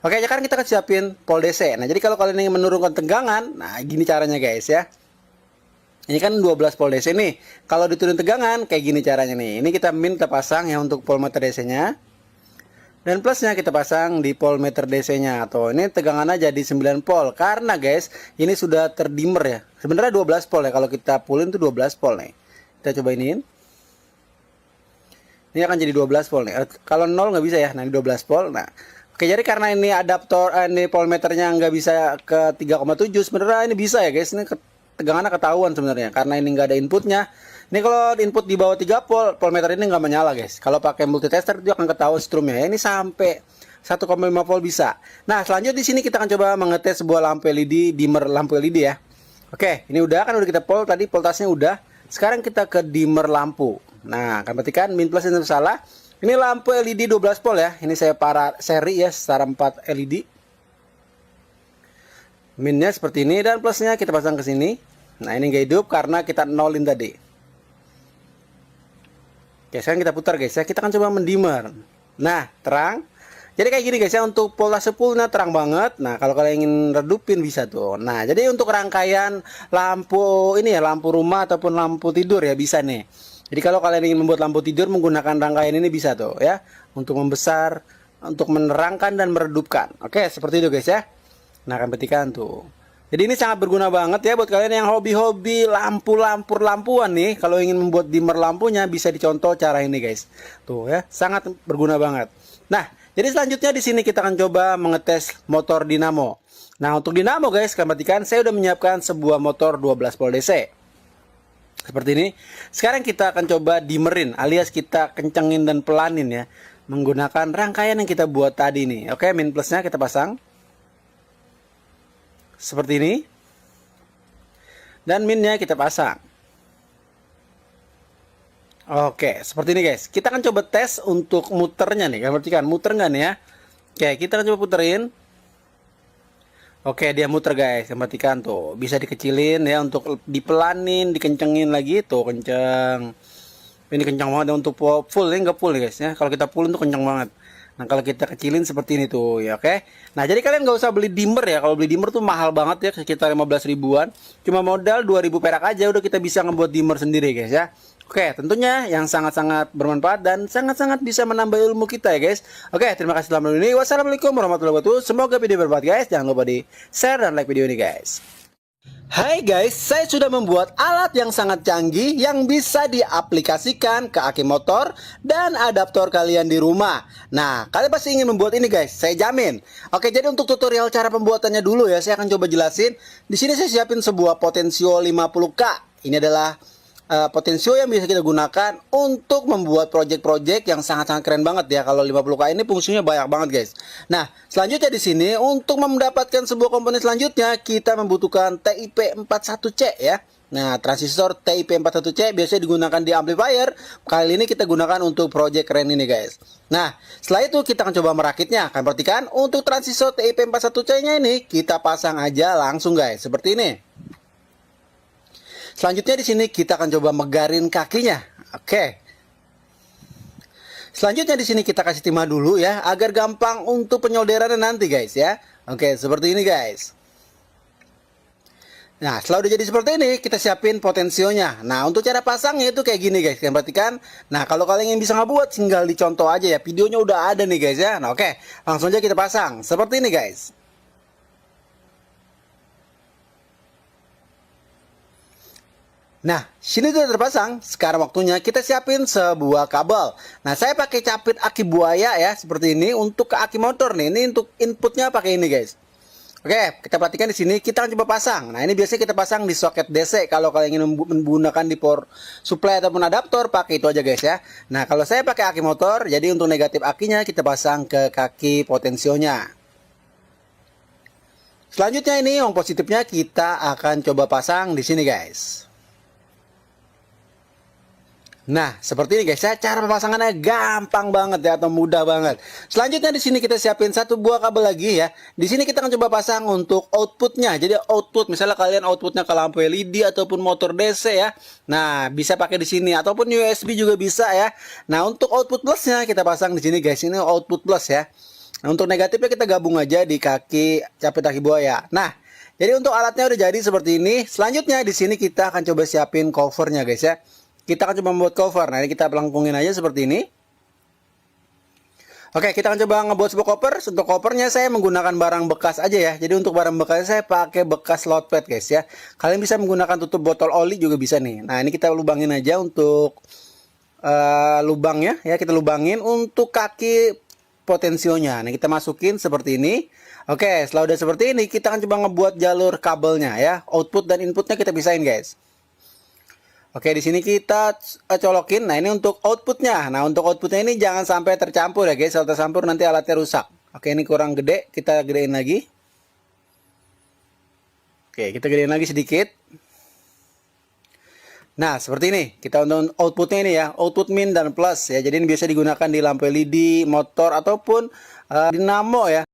[SPEAKER 2] Oke, sekarang kita akan siapin volt DC. Nah, jadi kalau kalian ingin menurunkan tegangan, nah gini caranya guys ya. Ini kan 12 volt DC nih. Kalau diturunin tegangan kayak gini caranya nih. Ini kita min kita pasang ya untuk voltmeter DC-nya. Dan plusnya kita pasang di voltmeter DC-nya. Atau ini tegangannya jadi 9 volt. Karena guys, ini sudah terdimmer ya. Sebenarnya 12 volt ya. Kalau kita fullin itu 12 volt nih. Kita coba iniin. Ini akan jadi 12 volt nih. Kalau 0 nggak bisa ya. Nah, ini 12 volt. Nah, oke, jadi karena ini adaptor, ini voltmeternya nggak bisa ke 3,7. Sebenarnya ini bisa ya guys. Ini tegangannya ketahuan sebenarnya. Karena ini nggak ada inputnya. Ini kalau input di bawah 3 volt, voltmeter ini nggak menyala guys. Kalau pakai multitester itu akan ketahuan strumnya. Ini sampai 1,5 volt bisa. Nah, selanjutnya di sini kita akan coba mengetes sebuah lampu LED, dimmer lampu LED ya. Oke, ini udah kan udah kita volt tadi, voltasenya udah. Sekarang kita ke dimmer lampu. Nah, kan perhatikan min plus ini salah. Ini lampu LED 12 volt ya. Ini saya para seri ya, setara 4 LED. Minnya seperti ini dan plusnya kita pasang ke sini. Nah, ini nggak hidup karena kita nolin tadi. Oke, sekarang kita putar guys ya. Kita akan coba mendimmer. Nah, terang. Jadi kayak gini guys ya. Untuk voltase fullnya terang banget. Nah, kalau kalian ingin redupin bisa tuh. Nah, jadi untuk rangkaian lampu ini ya, lampu rumah ataupun lampu tidur ya bisa nih. Jadi kalau kalian ingin membuat lampu tidur menggunakan rangkaian ini bisa tuh ya. Untuk membesar, untuk menerangkan dan meredupkan. Oke, seperti itu guys ya. Nah, akan perhatikan tuh. Jadi ini sangat berguna banget ya buat kalian yang hobi-hobi lampuan nih. Kalau ingin membuat dimmer lampunya bisa dicontoh cara ini guys. Tuh ya, sangat berguna banget. Nah, jadi selanjutnya di sini kita akan coba mengetes motor dinamo. Nah, untuk dinamo guys, kalian perhatikan saya udah menyiapkan sebuah motor 12 volt DC. Seperti ini. Sekarang kita akan coba dimmerin alias kita kencengin dan pelanin ya, menggunakan rangkaian yang kita buat tadi nih. Oke, min plusnya kita pasang seperti ini, dan minnya kita pasang. Oke, seperti ini guys. Kita akan coba tes untuk muternya nih. Kalian perhatikan, muter nggak nih ya? Oke, kita akan coba puterin. Oke, dia muter guys. Kalian perhatikan tuh, bisa dikecilin ya untuk dipelanin, dikencengin lagi tuh, kenceng. Ini kencang banget ya untuk full, ini nggak full guys ya. Kalau kita full itu kencang banget. Nah, kalau kita kecilin seperti ini tuh ya, oke. Nah, jadi kalian nggak usah beli dimmer ya. Kalau beli dimmer tuh mahal banget ya, sekitar 15 ribuan. Cuma modal 2000 perak aja udah kita bisa ngebuat dimmer sendiri guys ya. Oke, tentunya yang sangat-sangat bermanfaat dan sangat-sangat bisa menambah ilmu kita ya guys. Oke, terima kasih telah menonton ini. Wassalamualaikum warahmatullahi wabarakatuh. Semoga video bermanfaat guys. Jangan lupa di share dan like video ini guys. Hai guys, saya sudah membuat alat yang sangat canggih yang bisa diaplikasikan ke aki motor dan adaptor kalian di rumah. Nah, kalian pasti ingin membuat ini guys, saya jamin. Oke, jadi untuk tutorial cara pembuatannya dulu ya, saya akan coba jelasin. Di sini saya siapin sebuah Potensio 50K. Ini adalah Potensio yang bisa kita gunakan untuk membuat project-project yang sangat-sangat keren banget ya. Kalau 50K ini fungsinya banyak banget guys. Nah, selanjutnya di sini untuk mendapatkan sebuah komponen selanjutnya kita membutuhkan TIP 41C ya. Nah, transistor TIP 41C biasanya digunakan di amplifier. Kali ini kita gunakan untuk project keren ini guys. Nah, setelah itu kita akan coba merakitnya. Kalian perhatikan untuk transistor TIP 41C-nya ini kita pasang aja langsung guys, seperti ini. Selanjutnya di sini kita akan coba megarin kakinya. Oke. Selanjutnya di sini kita kasih timah dulu ya, agar gampang untuk penyolderannya nanti guys ya. Oke, seperti ini guys. Nah, setelah udah jadi seperti ini, kita siapin potensionya. Nah, untuk cara pasangnya itu kayak gini guys, kalian perhatikan. Nah, kalau kalian yang bisa ngebuat, tinggal dicontoh aja ya. Videonya udah ada nih guys ya. Nah, oke, langsung aja kita pasang. Seperti ini guys. Nah, sini sudah terpasang. Sekarang waktunya kita siapin sebuah kabel. Nah, saya pakai capit aki buaya ya, seperti ini untuk ke aki motor nih. Ini untuk inputnya pakai ini, guys. Oke, kita perhatikan di sini. Kita akan coba pasang. Nah, ini biasanya kita pasang di soket DC. Kalau kalian ingin menggunakan di power supply ataupun adaptor, pakai itu aja, guys ya. Nah, kalau saya pakai aki motor, jadi untuk negatif akinya kita pasang ke kaki potensionya. Selanjutnya ini yang positifnya kita akan coba pasang di sini, guys. Nah, seperti ini guys ya, cara pemasangannya gampang banget ya, atau mudah banget. Selanjutnya di sini kita siapin satu buah kabel lagi ya. Di sini kita akan coba pasang untuk outputnya. Jadi output, misalnya kalian outputnya ke lampu LED ataupun motor DC ya. Nah, bisa pakai di sini ataupun USB juga bisa ya. Nah, untuk output plusnya kita pasang di sini guys. Ini output plus ya. Nah, untuk negatifnya kita gabung aja di kaki capit aki buaya. Nah, jadi untuk alatnya udah jadi seperti ini. Selanjutnya di sini kita akan coba siapin covernya guys ya. Kita akan coba membuat cover. Nah, ini kita pelengkungin aja seperti ini. Oke, kita akan coba ngebuat sebuah cover. Untuk covernya saya menggunakan barang bekas aja ya. Jadi untuk barang bekas saya pakai bekas load pad guys ya. Kalian bisa menggunakan tutup botol oli juga bisa nih. Nah, ini kita lubangin aja untuk lubangnya ya. Kita lubangin untuk kaki potensionya. Nah, kita masukin seperti ini. Oke, setelah udah seperti ini kita akan coba ngebuat jalur kabelnya ya. Output dan inputnya kita pisahin guys. Oke, di sini kita colokin. Nah, ini untuk outputnya. Nah, untuk outputnya ini jangan sampai tercampur ya guys. Kalau tercampur nanti alatnya rusak. Oke, ini kurang gede. Kita gedein lagi. Oke, kita gedein lagi sedikit. Nah, seperti ini. Kita untuk outputnya ini ya. Output min dan plus ya. Jadi ini biasa digunakan di lampu LED, motor, ataupun dinamo ya.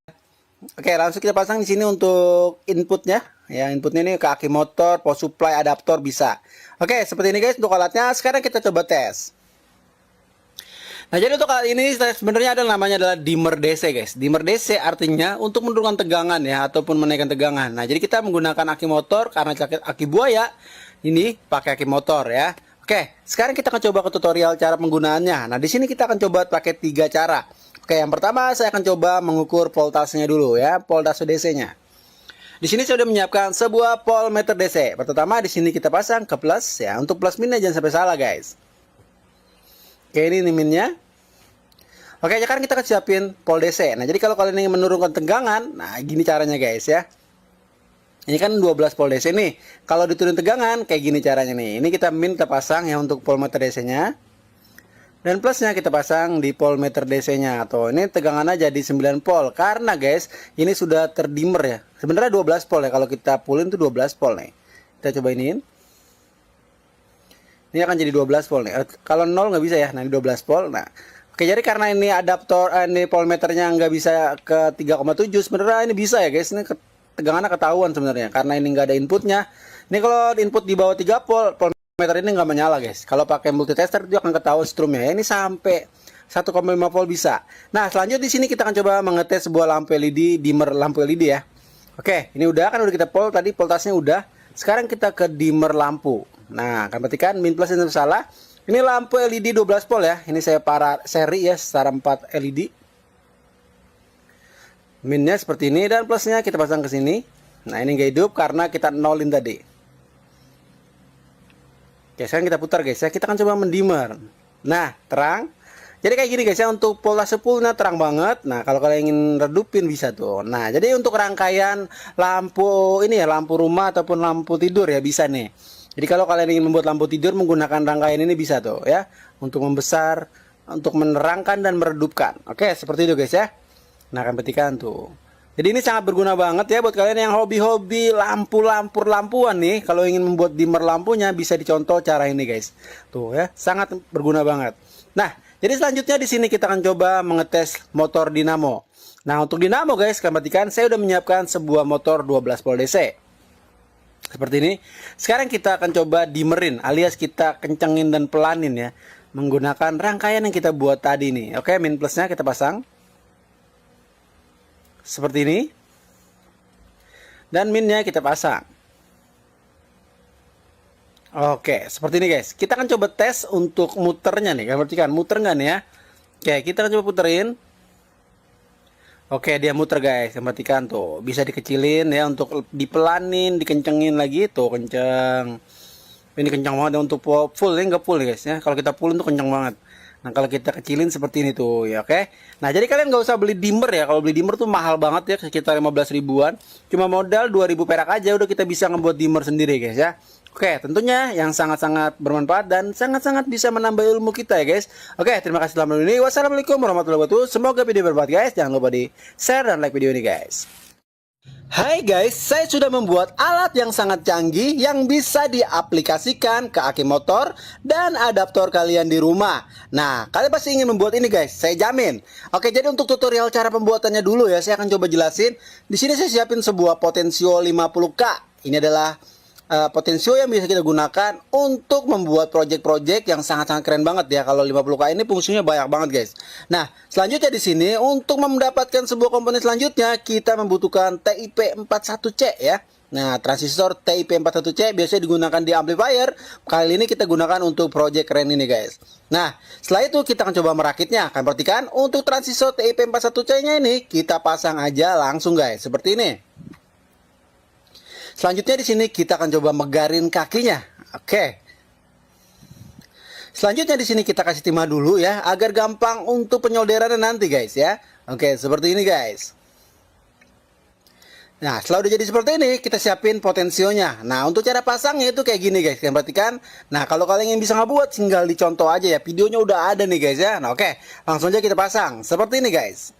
[SPEAKER 2] Oke, langsung kita pasang di sini untuk inputnya. Ya, inputnya ini ke aki motor, power supply, adaptor bisa. Oke, seperti ini guys untuk alatnya. Sekarang kita coba tes. Nah, jadi untuk alat ini sebenarnya namanya adalah dimmer DC guys. Dimmer DC artinya untuk menurunkan tegangan ya, ataupun menaikkan tegangan. Nah, jadi kita menggunakan aki motor karena aki buaya ini pakai aki motor ya. Oke, sekarang kita akan coba ke tutorial cara penggunaannya. Nah, di sini kita akan coba pakai 3 cara. Oke, yang pertama saya akan coba mengukur voltasenya dulu ya, voltase DC-nya. Di sini saya sudah menyiapkan sebuah voltmeter DC. Pertama di sini kita pasang ke plus ya. Untuk plus minnya jangan sampai salah guys. Oke, ini minnya. Oke, sekarang kita akan siapin volt DC. Nah, jadi kalau kalian ingin menurunkan tegangan, nah gini caranya guys ya. Ini kan 12 volt DC nih. Kalau diturunin tegangan kayak gini caranya nih. Ini kita min kita pasang ya untuk voltmeter DC-nya. Dan plusnya kita pasang di voltmeter DC-nya. Atau ini tegangannya jadi 9 volt. Karena guys, ini sudah terdimmer ya. Sebenarnya 12 volt ya. Kalau kita fullin tuh 12 volt nih. Kita coba iniin. Ini akan jadi 12 volt nih. Kalau 0 nggak bisa ya. Nah ini 12 volt. Nah, oke, jadi karena ini adaptor ini voltmeternya nggak bisa ke 3,7, sebenarnya ini bisa ya guys. Ini tegangannya ketahuan sebenarnya karena ini nggak ada inputnya. Ini kalau input di bawah 3 volt, voltmeter ini nggak menyala guys. Kalau pakai multitester itu akan ketahuan strumnya. Ini sampai 1,5 volt bisa. Nah, selanjutnya di sini kita akan coba mengetes sebuah lampu LED, dimmer lampu LED ya. Oke, ini udah kan udah kita volt tadi, voltasenya udah. Sekarang kita ke dimmer lampu. Nah, kan perhatikan min plus ini salah. Ini lampu LED 12 volt ya. Ini saya para seri ya, setara 4 LED. Minnya seperti ini dan plusnya kita pasang ke sini. Nah, ini nggak hidup karena kita nolin tadi. Oke, sekarang kita putar guys ya. Kita akan coba mendimmer. Nah, terang. Jadi kayak gini guys ya, untuk voltase fullnya terang banget. Nah, kalau kalian ingin redupin bisa tuh. Nah, jadi untuk rangkaian lampu ini ya, lampu rumah ataupun lampu tidur ya bisa nih. Jadi kalau kalian ingin membuat lampu tidur menggunakan rangkaian ini bisa tuh ya. Untuk membesar, untuk menerangkan dan meredupkan. Oke, seperti itu guys ya. Nah, akan petikan tuh. Jadi ini sangat berguna banget ya buat kalian yang hobi-hobi lampuan nih. Kalau ingin membuat dimmer lampunya bisa dicontoh cara ini guys. Tuh ya, sangat berguna banget. Nah, jadi selanjutnya di sini kita akan coba mengetes motor dinamo. Nah, untuk dinamo guys, kalian perhatikan saya udah menyiapkan sebuah motor 12 volt DC. Seperti ini. Sekarang kita akan coba dimmerin alias kita kencengin dan pelanin ya. Menggunakan rangkaian yang kita buat tadi nih. Oke, min plusnya kita pasang. Seperti ini. Dan minnya kita pasang. Oke, seperti ini guys. Kita akan coba tes untuk muternya nih. Kalian perhatikan, muter nggak nih ya? Oke, kita akan coba puterin. Oke, dia muter guys. Kalian perhatikan tuh. Bisa dikecilin ya untuk dipelanin, dikencengin lagi. Tuh, kenceng. Ini kencang banget ya untuk full. Ini nggak full guys ya. Kalau kita full itu kencang banget. Nah, kalau kita kecilin seperti ini tuh ya, oke. Nah, jadi kalian nggak usah beli dimmer ya. Kalau beli dimmer tuh mahal banget ya, sekitar 15 ribuan. Cuma modal 2000 perak aja udah kita bisa ngebuat dimmer sendiri guys ya. Oke, tentunya yang sangat-sangat bermanfaat dan sangat-sangat bisa menambah ilmu kita ya guys. Oke, terima kasih telah menonton ini. Wassalamualaikum warahmatullahi wabarakatuh. Semoga video bermanfaat guys. Jangan lupa di share dan like video ini guys. Hai guys, saya sudah membuat alat yang sangat canggih yang bisa diaplikasikan ke aki motor dan adaptor kalian di rumah. Nah, kalian pasti ingin membuat ini guys, saya jamin. Oke, jadi untuk tutorial cara pembuatannya dulu ya, saya akan coba jelasin. Di sini saya siapin sebuah potensio 50K. Ini adalah potensio yang bisa kita gunakan untuk membuat project-project yang sangat-sangat keren banget ya. Kalau 50K ini fungsinya banyak banget guys. Nah, selanjutnya di sini untuk mendapatkan sebuah komponen selanjutnya kita membutuhkan TIP41C ya. Nah, transistor TIP41C biasanya digunakan di amplifier. Kali ini kita gunakan untuk project keren ini guys. Nah, setelah itu kita akan coba merakitnya. Kalian perhatikan untuk transistor TIP41C-nya ini kita pasang aja langsung guys, seperti ini. Selanjutnya di sini kita akan coba megarin kakinya. Oke. Selanjutnya di sini kita kasih timah dulu ya, agar gampang untuk penyolderannya nanti guys ya. Oke, seperti ini guys. Nah, setelah udah jadi seperti ini, kita siapin potensionya. Nah, untuk cara pasangnya itu kayak gini guys. Kalian perhatikan. Nah, kalau kalian yang bisa ngebuat, tinggal dicontoh aja ya. Videonya udah ada nih guys ya. Nah, oke. Langsung aja kita pasang. Seperti ini guys.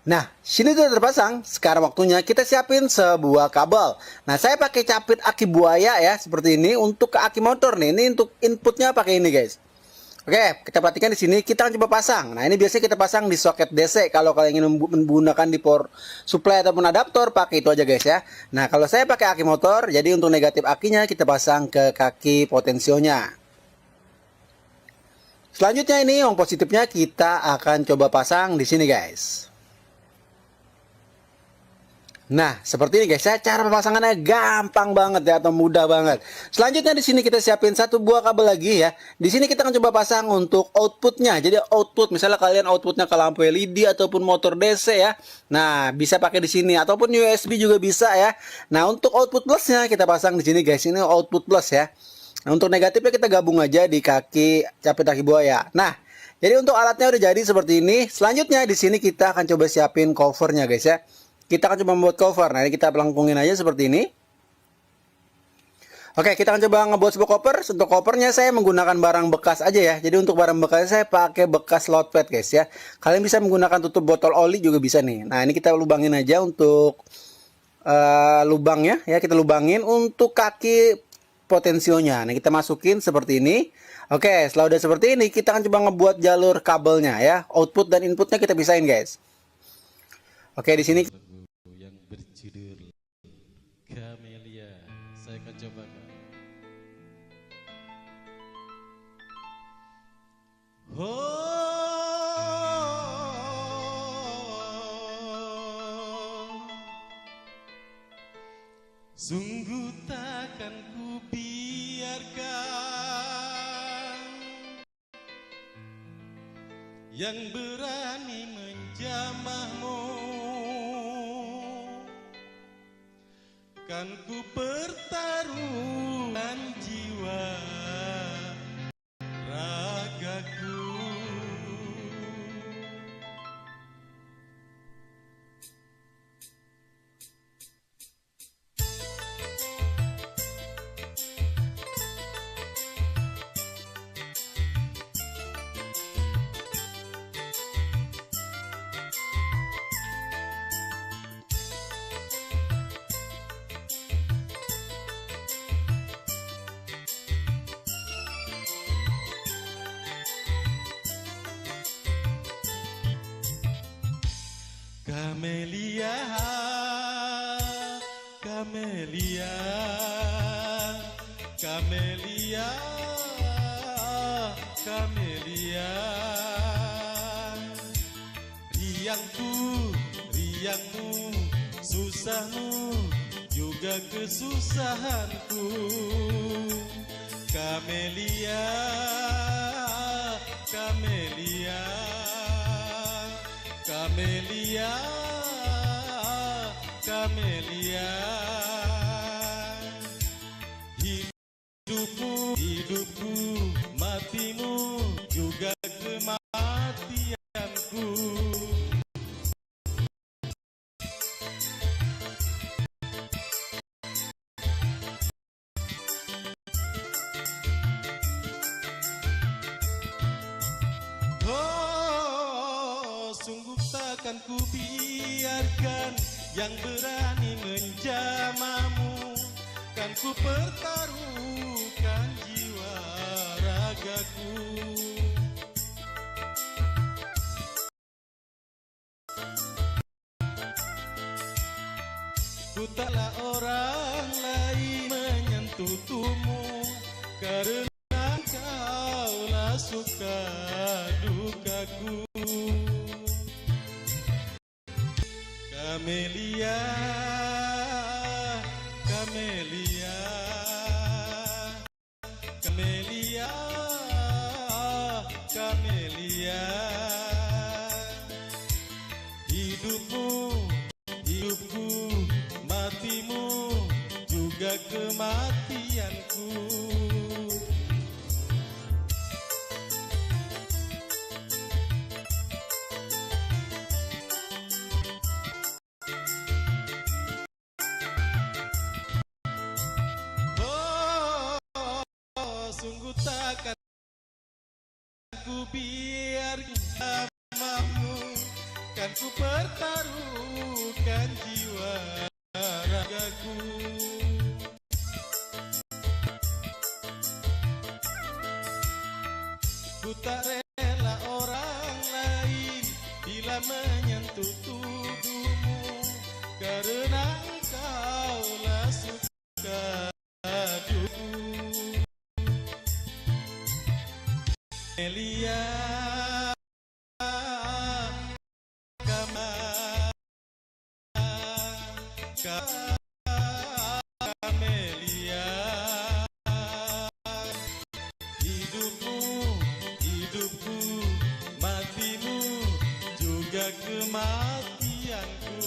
[SPEAKER 2] Nah, sini sudah terpasang. Sekarang waktunya kita siapin sebuah kabel. Nah, saya pakai capit aki buaya ya, seperti ini untuk ke aki motor nih. Ini untuk inputnya pakai ini guys. Oke, kita perhatikan di sini. Kita akan coba pasang. Nah, ini biasanya kita pasang di soket DC. Kalau kalian ingin menggunakan di power supply ataupun adaptor, pakai itu aja guys ya. Nah, kalau saya pakai aki motor, jadi untuk negatif akinya kita pasang ke kaki potensionya. Selanjutnya ini yang positifnya kita akan coba pasang di sini guys. Nah, seperti ini guys ya, cara pemasangannya gampang banget ya, atau mudah banget. Selanjutnya di sini kita siapin satu buah kabel lagi ya. Di sini kita akan coba pasang untuk outputnya. Jadi output, misalnya kalian outputnya ke lampu LED ataupun motor DC ya. Nah, bisa pakai di sini ataupun USB juga bisa ya. Nah, untuk output plusnya kita pasang di sini guys. Ini output plus ya. Nah, untuk negatifnya kita gabung aja di kaki capit aki buaya. Nah, Jadi untuk alatnya udah jadi seperti ini. Selanjutnya di sini kita akan coba siapin covernya guys ya. Kita akan coba membuat cover. Nah ini kita pelengkungin aja seperti ini. Oke, kita akan coba ngebuat sebuah cover. Untuk covernya saya menggunakan barang bekas aja ya. Jadi untuk barang bekas saya pakai bekas load pad guys ya. Kalian bisa menggunakan tutup botol oli juga bisa nih. Nah ini kita lubangin aja untuk lubangnya ya. Kita lubangin untuk kaki potensionya. Nah kita masukin seperti ini. Oke, setelah udah seperti ini, kita akan coba ngebuat jalur kabelnya ya. Output dan inputnya kita pisahin guys. Oke, di sini
[SPEAKER 1] Lagu yang berjudul Camellia saya akan cobakan. Sungguh takkan ku biarkan yang berani menjamahmu, kan ku pertaruhkan jiwa ragaku. Camellia, Camellia, Camellia, Camellia. Riangku, riangmu, susahmu, juga kesusahanku. Camellia, Camellia, Camellia, Camellia. Hidupmu, hidupku, matimu, juga kematianku. Sungguh takkan ku biarkan yang berani menjamahmu, kan ku pertaruhkan jiwa ragaku. Ku taklah orang lain menyentuh tubuhmu, karena kaulah suka dukaku. Camellia, Camellia, Camellia, Camellia. Hidupmu, hidupku, matimu, juga kematianku. Sungguh takkan ku biarkan namamu, kan ku pertaruhkan jiwa ragaku. Ku tak rela orang lain bila menyentuh tubuhmu, karena engkaulah suka duku. Camellia, Camellia. Hidupmu, hidupku, matimu, juga kematianku.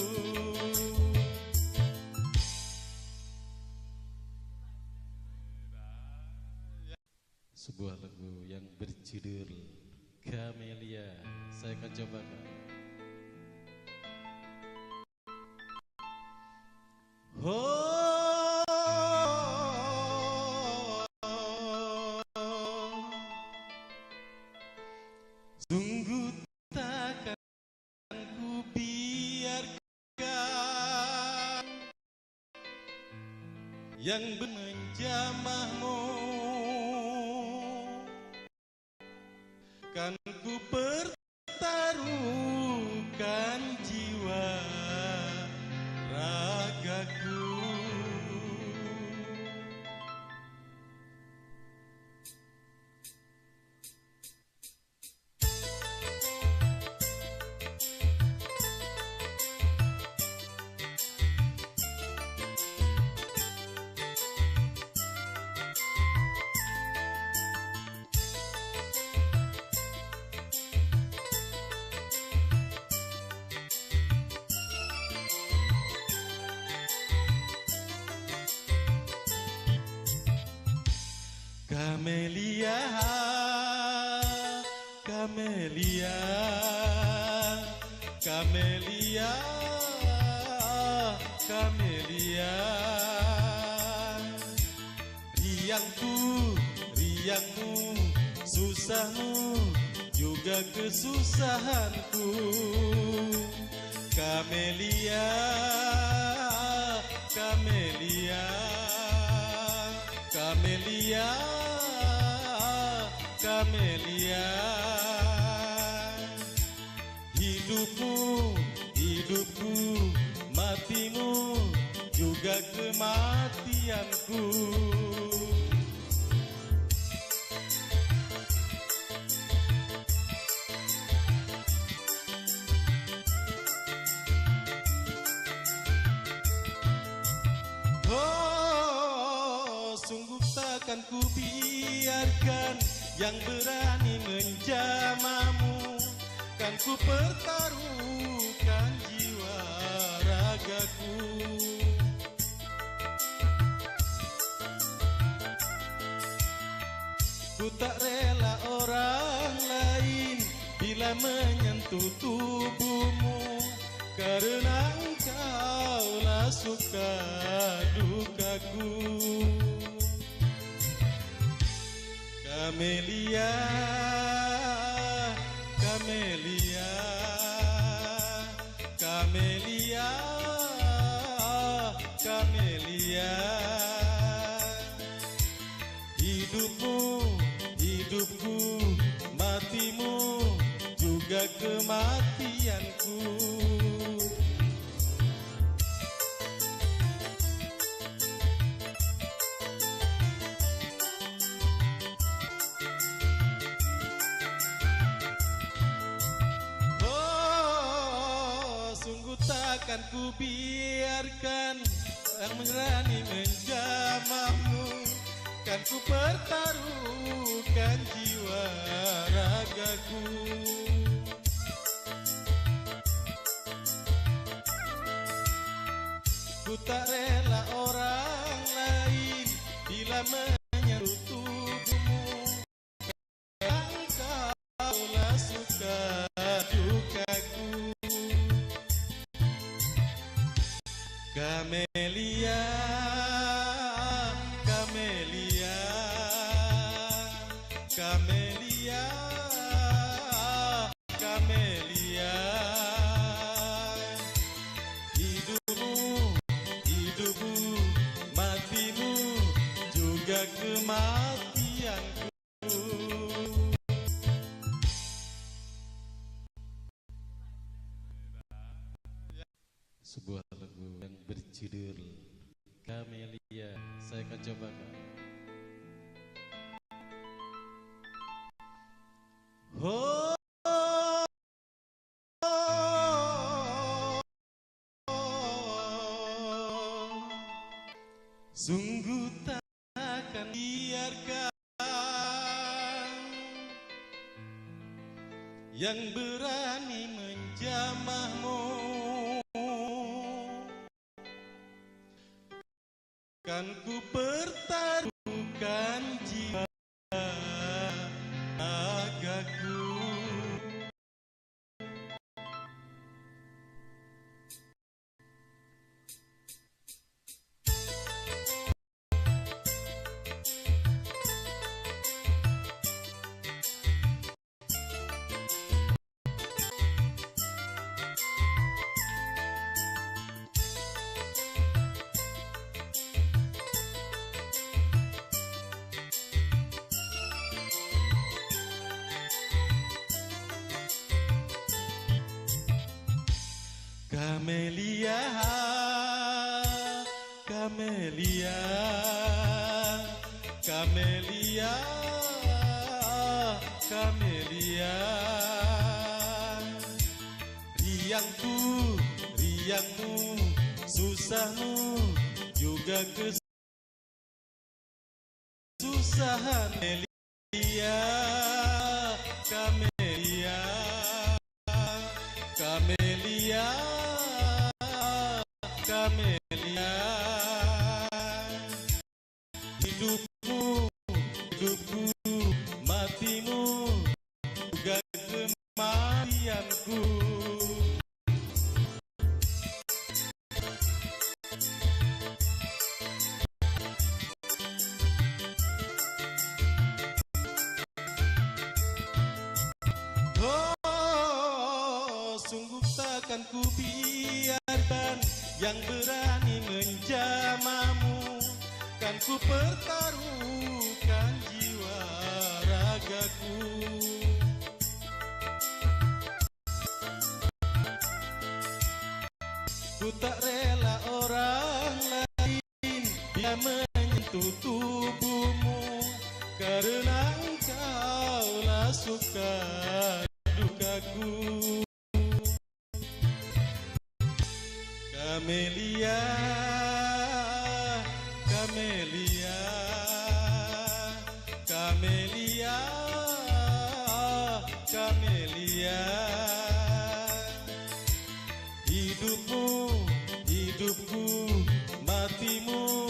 [SPEAKER 1] Sebuah lagu yang berjudul Camelia, saya akan cobakan. Oh, sungguh takkan ku biarkan yang menjamahmu, kan ku pertaruhkan jiwa ragaku. Camelia, Camelia, Camelia, Camelia. Riangku, riangmu, susahmu, juga kesusahanku. Camelia, Camelia, Camelia, Camelia. Hidupmu, hidupku, matimu, juga kematianku. Sungguh takkan ku biarkan yang berani menjamahmu, kan ku pertaruhkan jiwa ragaku. Ku tak rela orang lain bila menyentuh tubuhmu, karena engkaulah suka dukaku. Camelia, Camelia, Camelia, Camelia. Hidupmu, hidupku, matimu, juga kematianku. Takkan ku biarkan yang berani menjamahmu, kan ku pertaruhkan jiwa ragaku. Ku tak rela orang lain bila menyentuh tubuhmu, engkaulah suka dukaku. Camelia, Camelia, Camelia, Camelia. Hidupmu, hidupmu, matimu, juga kematianku. Sebuah lagu yang berjudul Camelia, saya akan cobakan. Oh, sungguh takkan biarkan yang berani menjamahmu, kan ku pertaruhkan jiwa ragaku. Kamelia, Kamelia, Kamelia, Kamelia. Riangku, riangmu, susahmu, juga kesusahan. Kamelia, Kamelia, Kamelia, Kamelia. Hidupmu, hidupku, matimu, juga kematianku. Oh, sungguh takkan ku biarkan yang berani menjamahmu. Kan ku pertaruhkan jiwa ragaku. Ku tak rela orang lain dia menyentuh tubuhmu, karena engkaulah suka dukaku. Kamelia, Kamelia, Kamelia, Kamelia. Hidupmu, hidupku, matimu,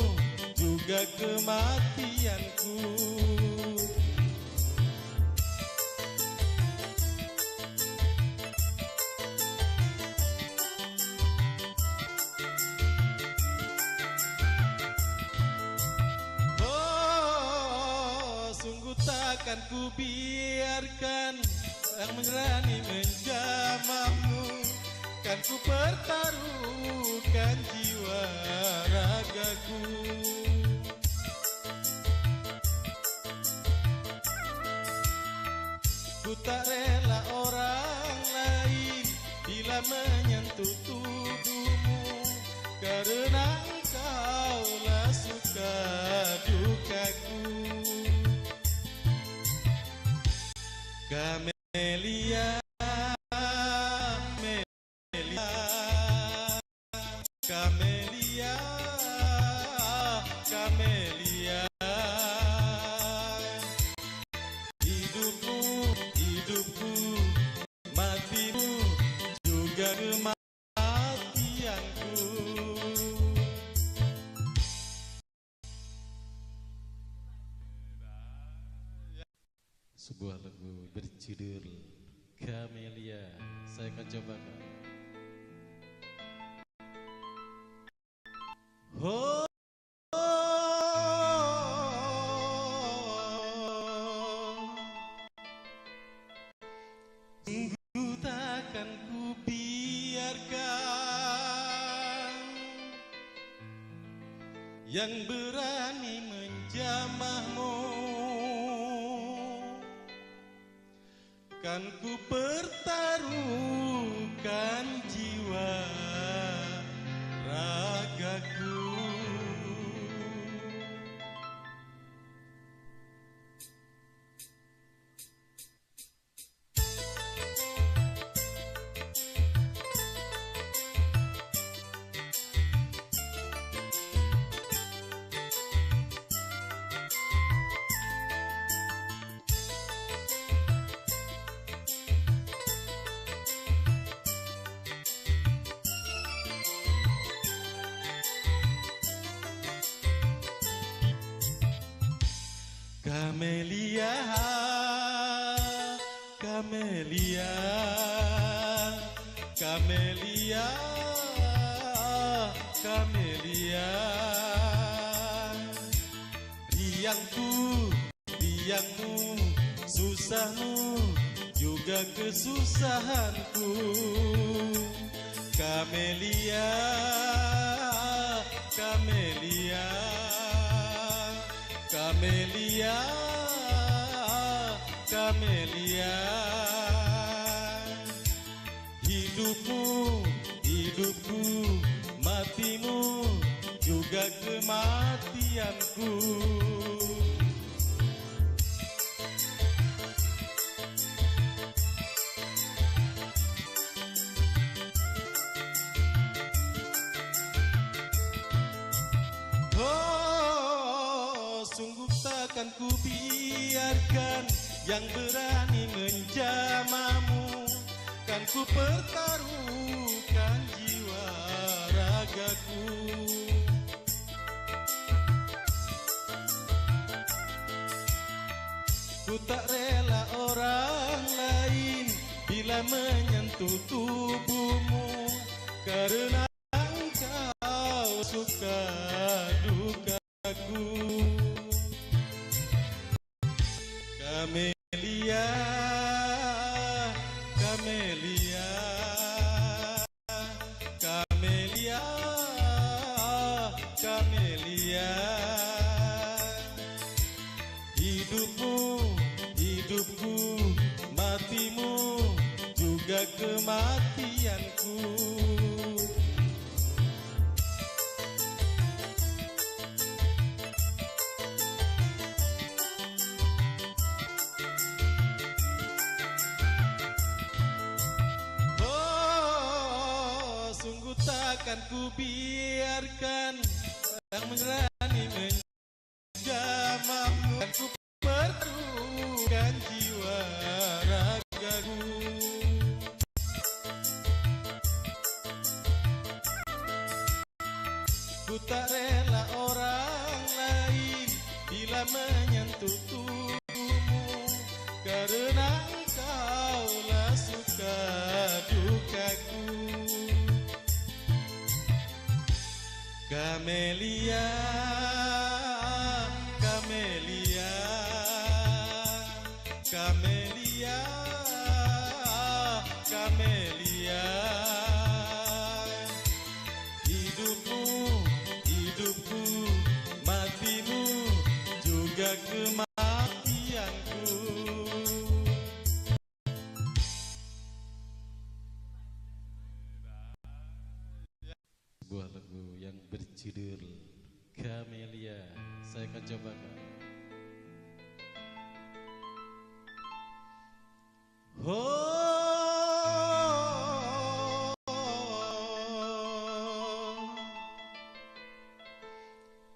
[SPEAKER 1] juga kematianku. Takkan ku biarkan yang berani menjamahmu. Kan ku pertaruhkan jiwa ragaku. Ku tak rela orang lain bila menyentuh tubuhmu, karena engkaulah suka dukaku. Kamelia, Kamelia, Kamelia, Kamelia. Hidupmu, hidupku, matimu, juga kematianku. Sebuah lagu berjudul Kamelia, saya akan cobakan. Oh, sungguh takkan ku biarkan yang berani menjamahmu. Kan ku pertaruhkan jiwa ragaku. Kamelia, Kamelia, Kamelia, Kamelia. Riangku, riangmu, susahmu, juga kesusahanku. Kamelia, Kamelia, Kamelia, Kamelia. Hidupmu, hidupku, matimu, juga kematianku. Oh, sungguh takkan ku biarkan yang berani menjamamu. Kan ku pertaruhkan jiwa ragaku. Ku tak rela orang lain bila menyentuh tubuhmu, karena engkau suka dukaku. Kamelia, Kamelia, Kamelia, Kamelia. Hidupmu, hidupku, matimu, juga kematianku. Takkan ku biarkan yang berani menjamamu. Kan ku pertaruhkan jiwa ragaku. Ku tak rela orang lain bila menyentuh tubuhmu, karena engkaulah suka dukaku. Kamelia, Kamelia, Kamelia, Kamelia. Hidupmu, hidupku, matimu, juga kematianku.
[SPEAKER 3] Sebuah lagu yang berjudul Kamelia, saya akan cobakan.
[SPEAKER 1] Oh,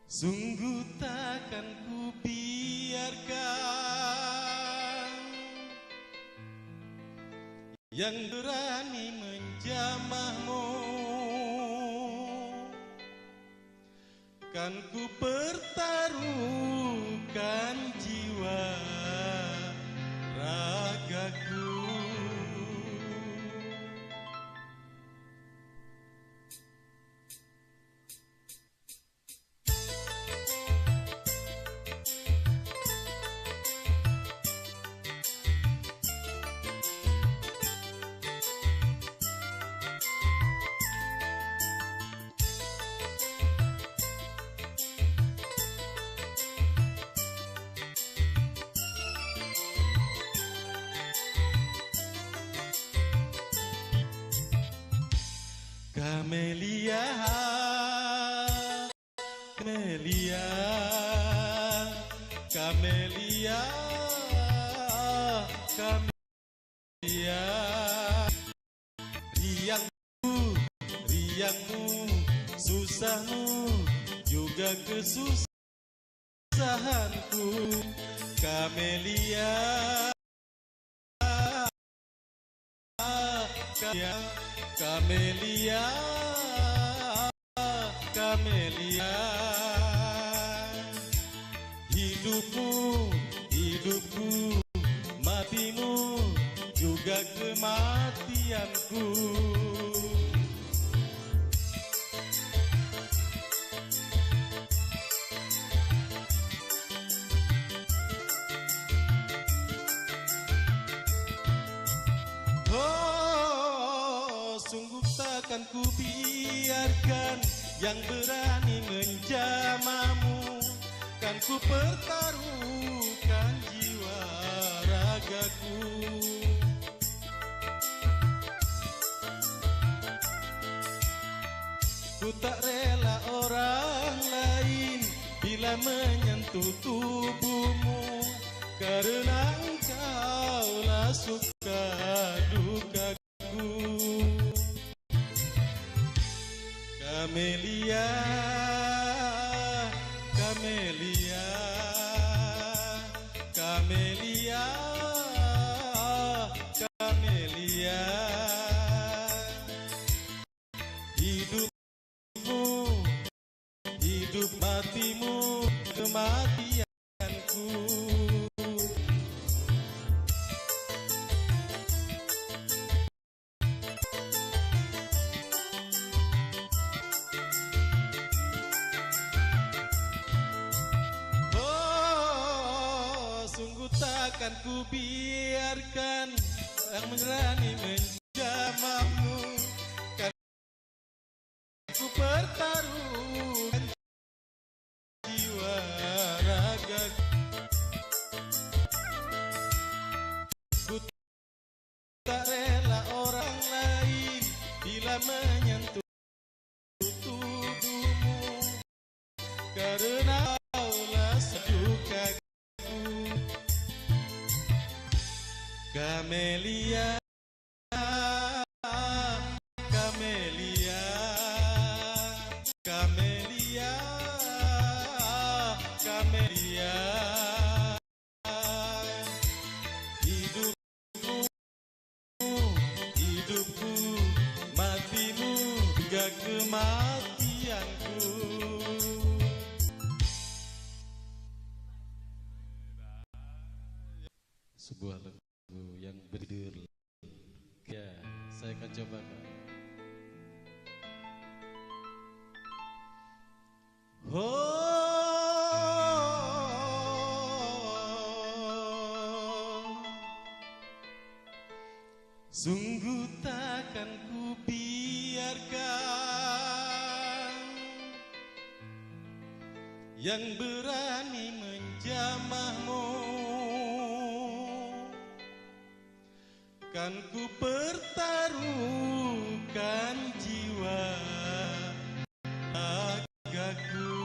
[SPEAKER 1] sungguh takkan ku biarkan yang berani menjamahmu. Kan ku pertaruhkan jiwa ragaku. Kamelia, Kamelia, Kamelia, Kamelia. Riangmu, riangmu, susahmu, juga kesusahanku. Kamelia, Kamelia, Kamelia. Hidupmu, hidupku, matimu, juga kematianku. Sungguh takkan ku biarkan yang berani menjamamu. Kan ku pertaruhkan jiwa ragaku.
[SPEAKER 3] menyentuh tubuhmu, karena engkaulah suka dukaku. Kamelia, Kamelia, Kamelia, Kamelia, hidupmu, hidup matimu, kematianku. Sungguh takkan ku biarkan yang berani menjamahmu, kan ku pertaruhkan jiwa raga. Ku tak rela orang lain bila menyentuh tubuhmu, karena kaulah sedukaku. Kamelia, Kamelia, Kamelia, Kamelia, hidupmu, hidupku, matimu, juga kematianku.
[SPEAKER 1] Sebuah lagu yang berjudul ya, saya akan cobakan.
[SPEAKER 3] Sungguh takkan ku biarkan yang berani menjamahmu, kan ku pertaruhkan jiwa ragaku.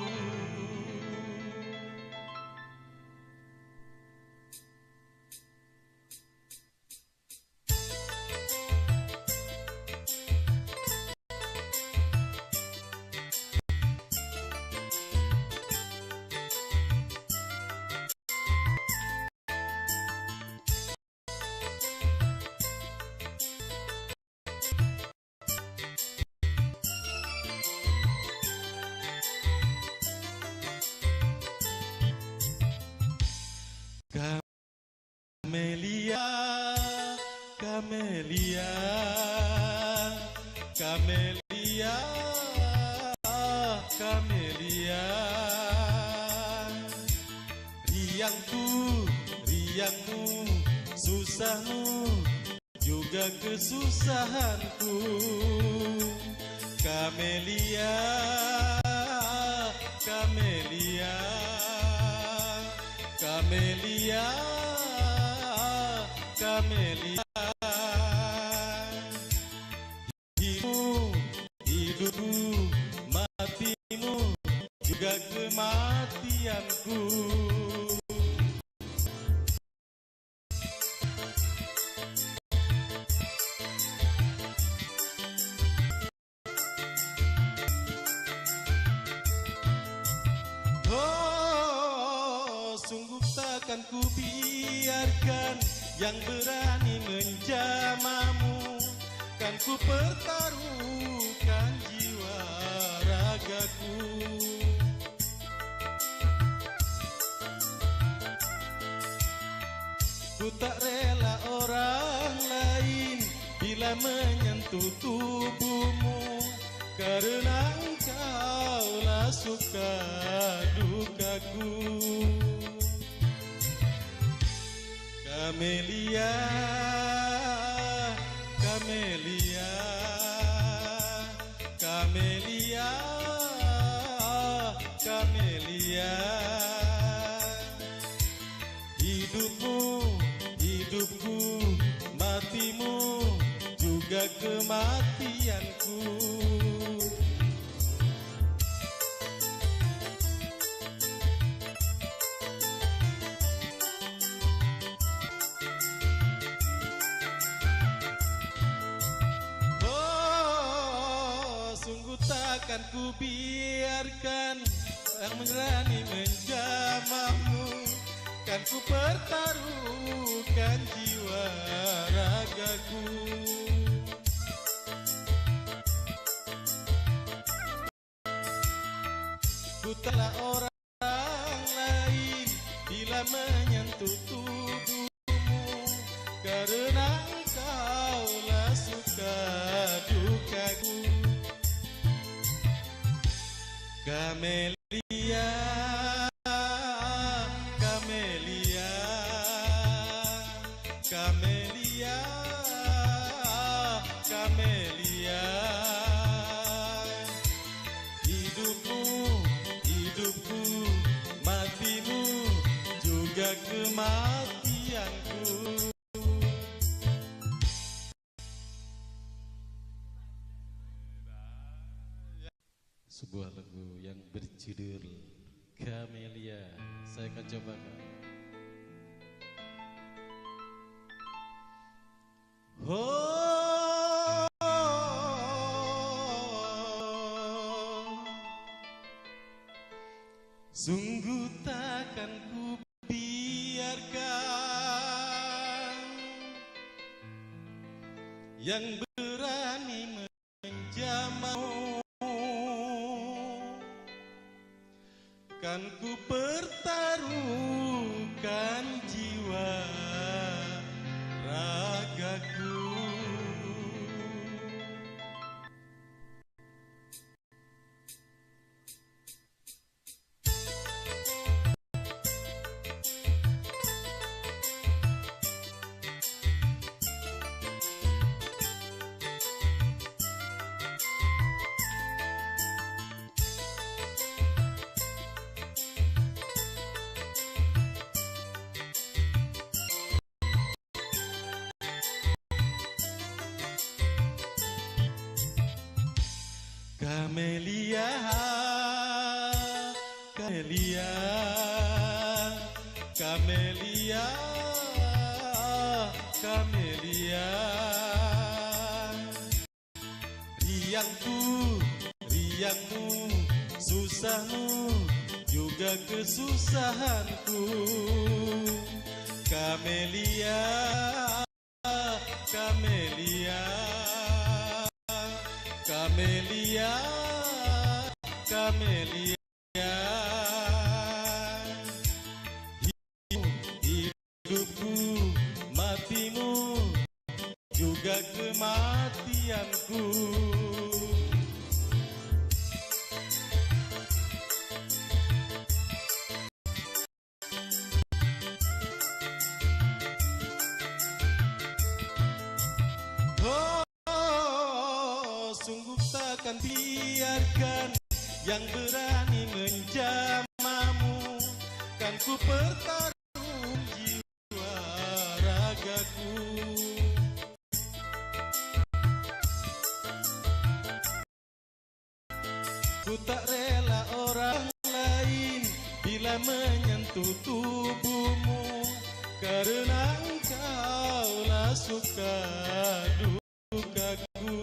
[SPEAKER 3] Kamelia, Kamelia, Kamelia, Kamelia, riangku, riangmu, susahmu, juga kesusahanku. Kamelia, Kamelia, Kamelia, Kamelia, hidupmu, hidupku, matimu, juga kematianku. Sungguh takkan ku biarkan yang berani menjamahmu, kan ku pertaruhkan jiwa ragaku. Ku tak rela orang lain bila menyentuh tubuhmu, karena engkaulah suka dukaku. Kamelia, Kamelia, Kamelia, Kamelia, hidupmu, hidupku, matimu, juga kematianku. ku biarkan yang berani menjamahmu, kan ku pertaruhkan jiwa ragaku. Ku telah orang lain bila menyentuh tubuhmu, karena engkaulah suka dukaku. Kamelia, Kamelia, Kamelia, Kamelia. Hidupmu, hidupku, matimu, juga kematianku.
[SPEAKER 1] Sebuah lagu yang berjudul Kamelia, saya akan cobakan.
[SPEAKER 3] Oh, sungguh takkan ku biarkan yang berani menjamahmu, kan ku pertaruhkan jiwa ragaku. Kamelia, Kamelia, Kamelia, Kamelia. Riangku, riangmu, susahmu, juga kesusahanku. Kamelia, Kamelia, Kamelia, Kamelia. Hidupku, matimu, juga kematianku. Sungguh takkan biarkan yang berani menjamahmu, kan ku pertaruhkan jiwa ragaku. Ku tak rela orang lain bila menyentuh tubuhmu, karena engkaulah suka dukaku.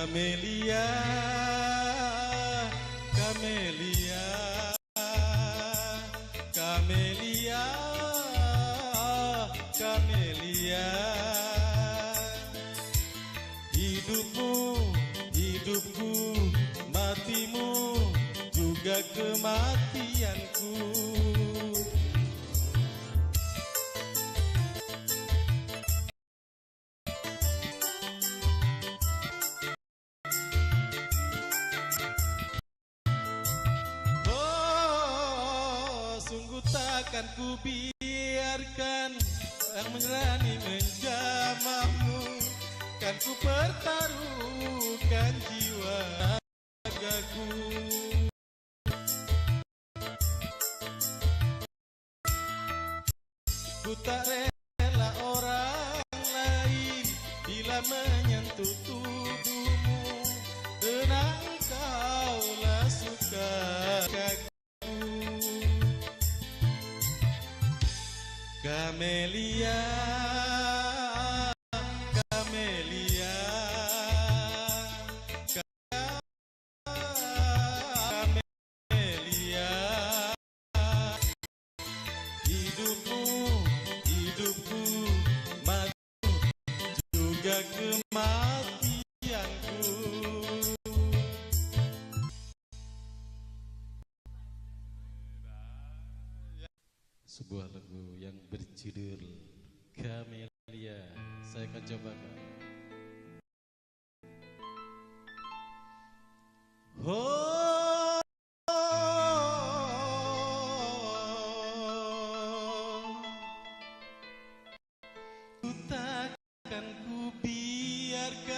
[SPEAKER 3] Kamelia, Kamelia, Kamelia, Kamelia. Hidupmu, hidupku, matimu, juga kematianku. Takkan ku biarkan yang berani menjamahmu, kan ku pertaruhkan jiwa ragaku. Ku tak rela orang lain bila menyentuh tubuhmu, karena engkaulah suka kaku. Kamelia, Kamelia,
[SPEAKER 1] sebuah lagu yang berjudul Camellia. Saya akan cobakan. Oh, ku takkan ku biarkan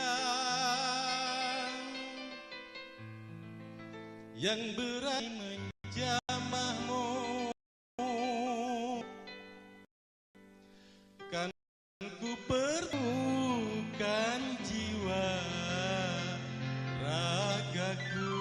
[SPEAKER 1] yang berani menjamahmu, kan ku perlukan jiwa ragaku.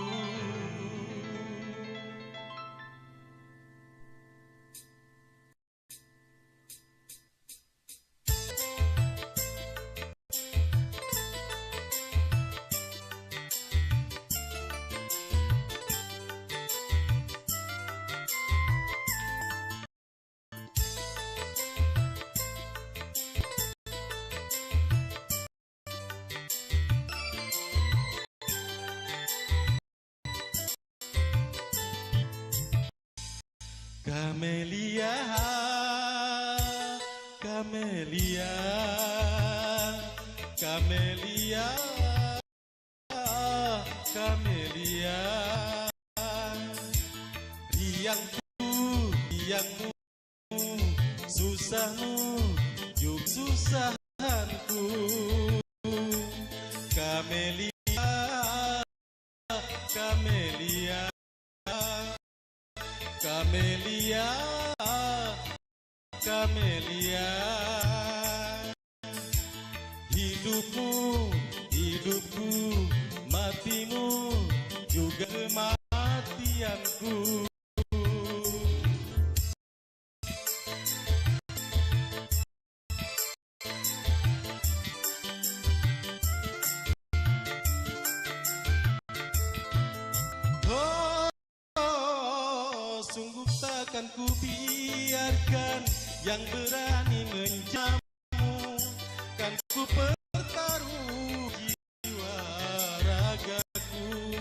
[SPEAKER 1] Camellia, Camellia, Camellia, Camellia. Riangmu, susahmu, juga susahanku. Camellia, Camellia, Camellia, Camellia. Hidupku, matimu, juga kematianku. Sungguh takkan ku biarkan yang berani menjamu, kan ku pertaruh jiwa ragaku.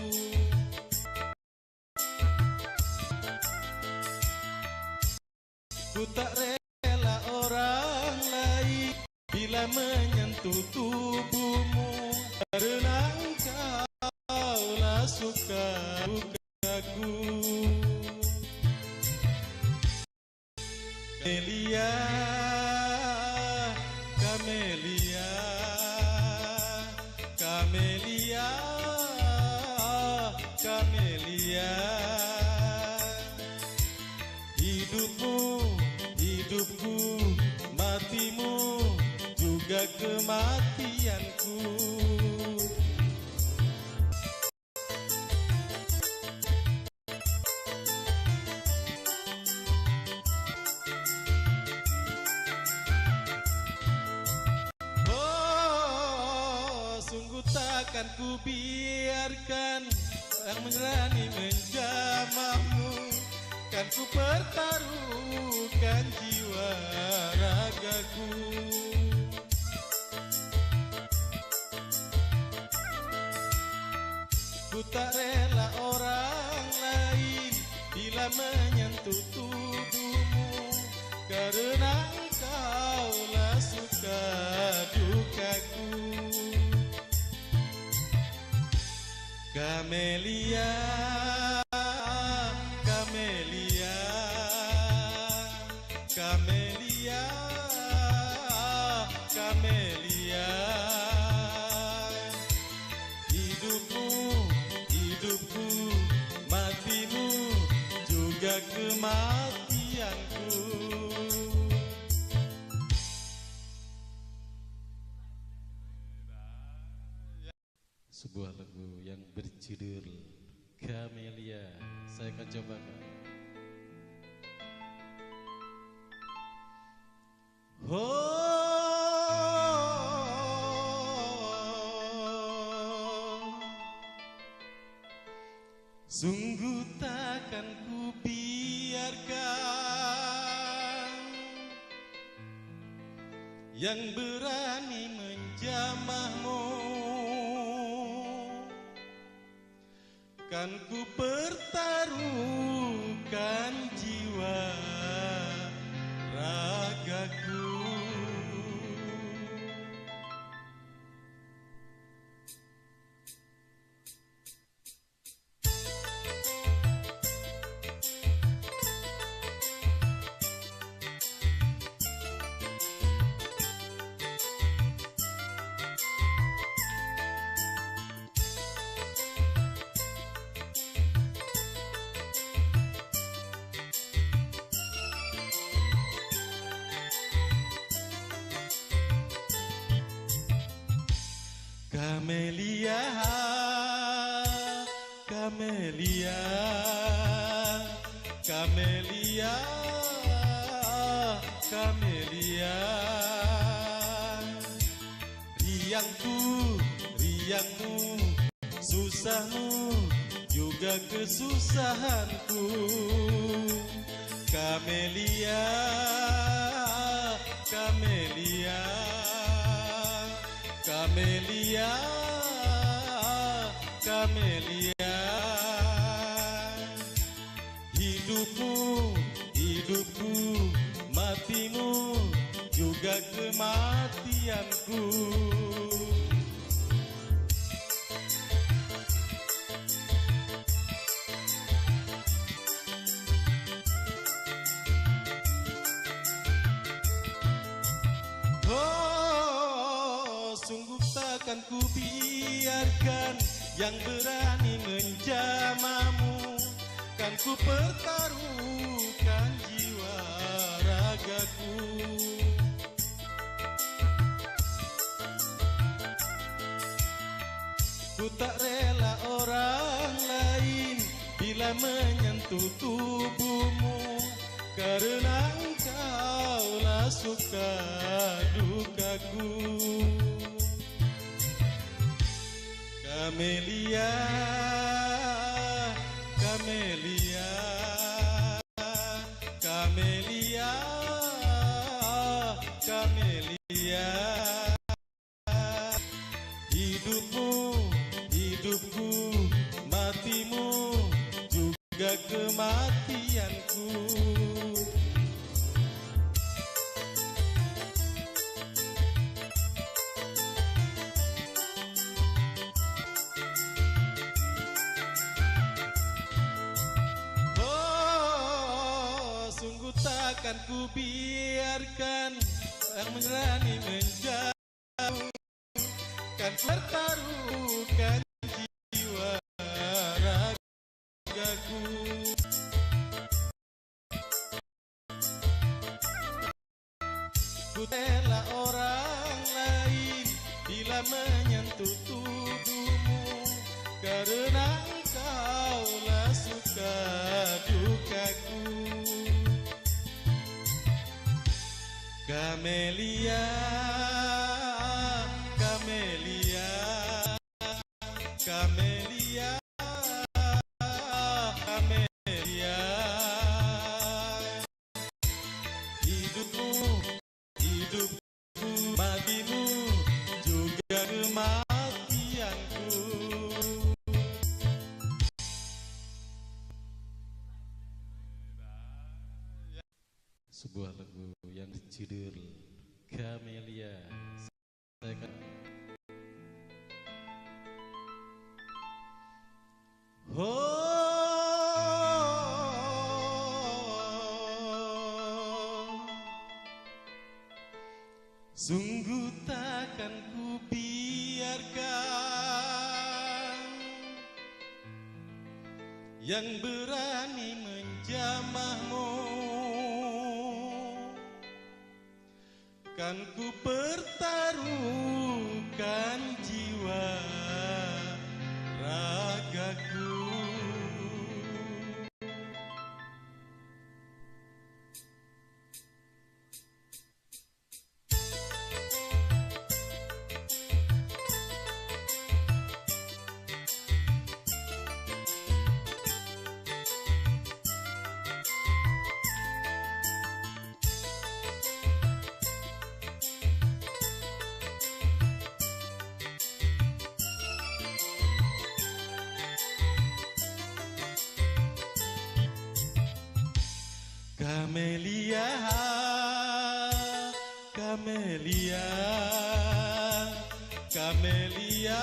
[SPEAKER 1] Ku tak rela orang lain bila menyentuh tubuhmu, karena engkaulah suka dukaku. Camellia, Camellia, Camellia, Camellia. Hidupku, matimu, juga kematianku. Takkan ku biarkan yang berani menjamahmu, kan ku pertaruhkan jiwa ragaku. Ku tak rela orang lain bila menyentuh tubuhmu, karena engkaulah suka dukaku. Camellia, Camellia, Camellia, Camellia. Hidupku, matimu, juga kematianku. Sebuah lagu yang berjudul Camellia. Saya akan cobakan.
[SPEAKER 3] Sungguh takkan ku biarkan yang berani menjamahmu, kan ku pertaruhkan jiwa Kamelia, Kamelia, Kamelia, Kamelia. Riangku, riangmu, susahmu, juga kesusahanku. Kamelia, Kamelia, Kamelia, Kamelia. Hidupmu, hidupku, matimu, juga kematianku. Sungguh takkan ku biarkan yang berani menjamahmu. Kan ku pertaruhkan jiwa ragaku. Ku tak rela orang lain bila menyentuh tubuhmu, karena engkaulah suka dukaku. Kamelia, Kamelia, Kamelia, Kamelia. Hidupmu, hidupku, matimu, juga kematianku. Takkan ku biarkan yang berani menjauh, kan pertaruhkan jiwa ragaku. Ku rela orang lain bila menyentuh tubuhmu, karena engkaulah suka dukaku. Kamelia, Kamelia, Kamelia, Kamelia. Hidupmu, hidupku, matimu, juga kematianku.
[SPEAKER 1] Sebuah lagu yang berjudul Kamelia. Saya kan
[SPEAKER 3] sungguh takkan ku biarkan yang berani menjamahmu. Kan ku pertaruhkan jiwa ragaku. Kamelia, Kamelia, Kamelia,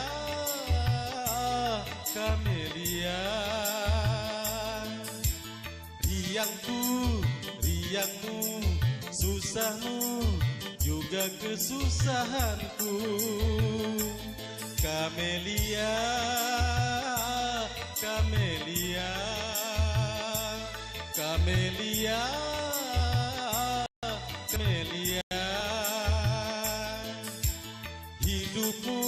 [SPEAKER 3] Kamelia. Riangku, riangmu, susahmu, juga kesusahanku. Kamelia, Kamelia, Kamelia, Kamelia. Hidupmu,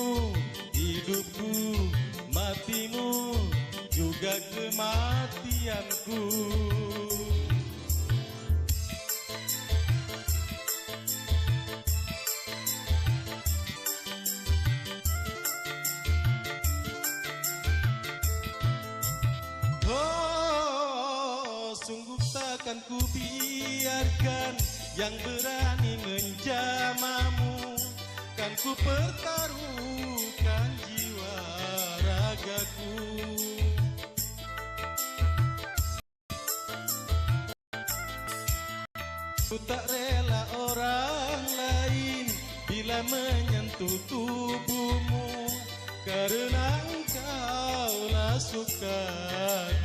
[SPEAKER 3] takkan ku biarkan yang berani menjamamu. Kan ku pertaruhkan jiwa ragaku. Ku tak rela orang lain bila menyentuh tubuhmu, karena engkaulah suka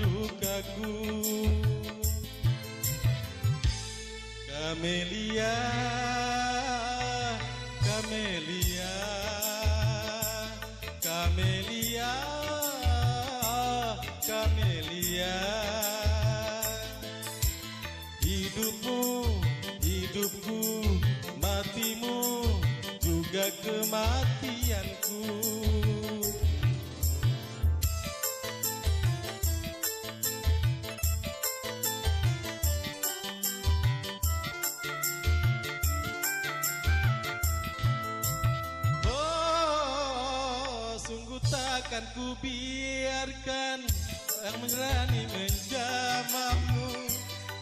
[SPEAKER 3] dukaku. Kamelia, Kamelia, Kamelia, Kamelia. Hidupmu, hidupku, matimu, juga kematianku. Takkan ku biarkan yang berani menjamahmu.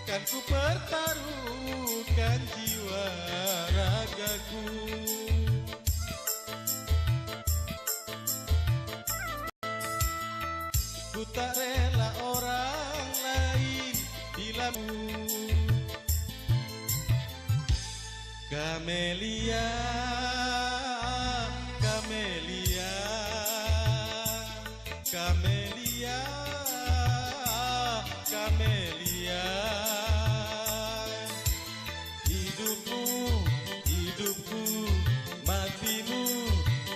[SPEAKER 3] Kan ku pertaruhkan jiwa ragaku. Ku tak rela orang lain bila Kamelia, Kamelia, Kamelia, Kamelia. Hidupmu, hidupku, matimu,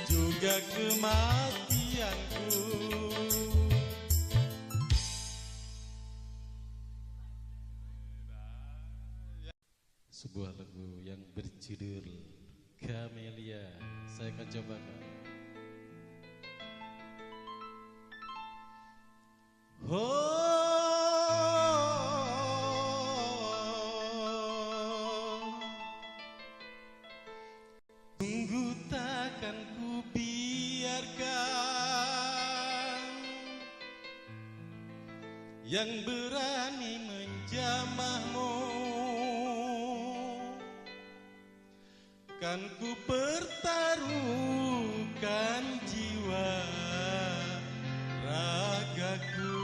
[SPEAKER 3] juga kematianku.
[SPEAKER 1] Sebuah lagu yang berjudul Kamelia, saya akan cobakan.
[SPEAKER 3] Sungguh takkan ku biarkan yang berani menjamahmu. Kan ku pertaruhkan jiwa ragaku.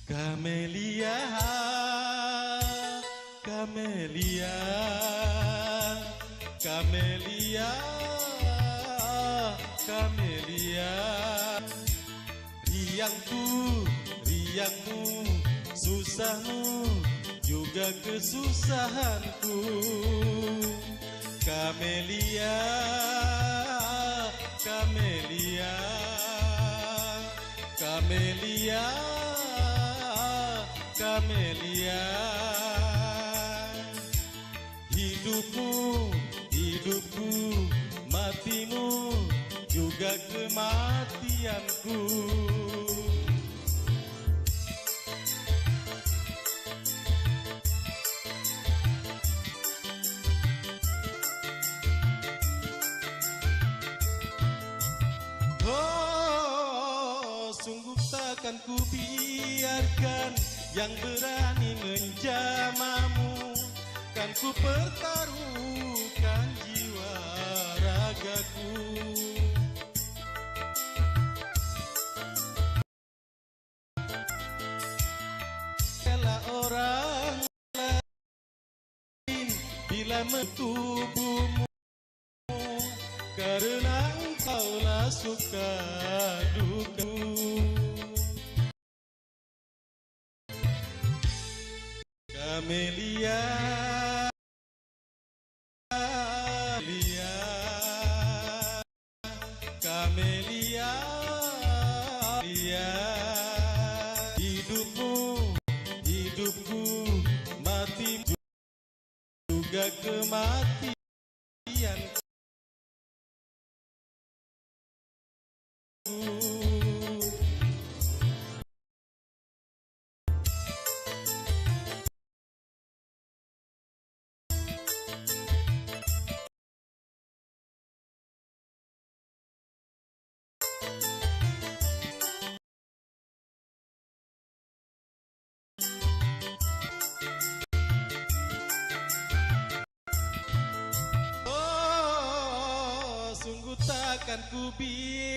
[SPEAKER 3] Kamelia, Kamelia, Kamelia, Kamelia. Riangku, riangmu, susahmu, juga kesusahanku. Kamelia, Kamelia, Kamelia, Kamelia. Hidupmu, hidupku, matimu, juga kematianku. Sungguh takkan ku biarkan yang berani menjamamu. Kan ku pertaruhkan jiwa ragaku. Rela orang lain bila mentubuhmu, karena engkaulah suka dukaku. Kamelia, Kamelia, Kamelia, Kamelia. hidupmu, hidupku, mati juga kematian. Oh, sungguh takkan ku biarkan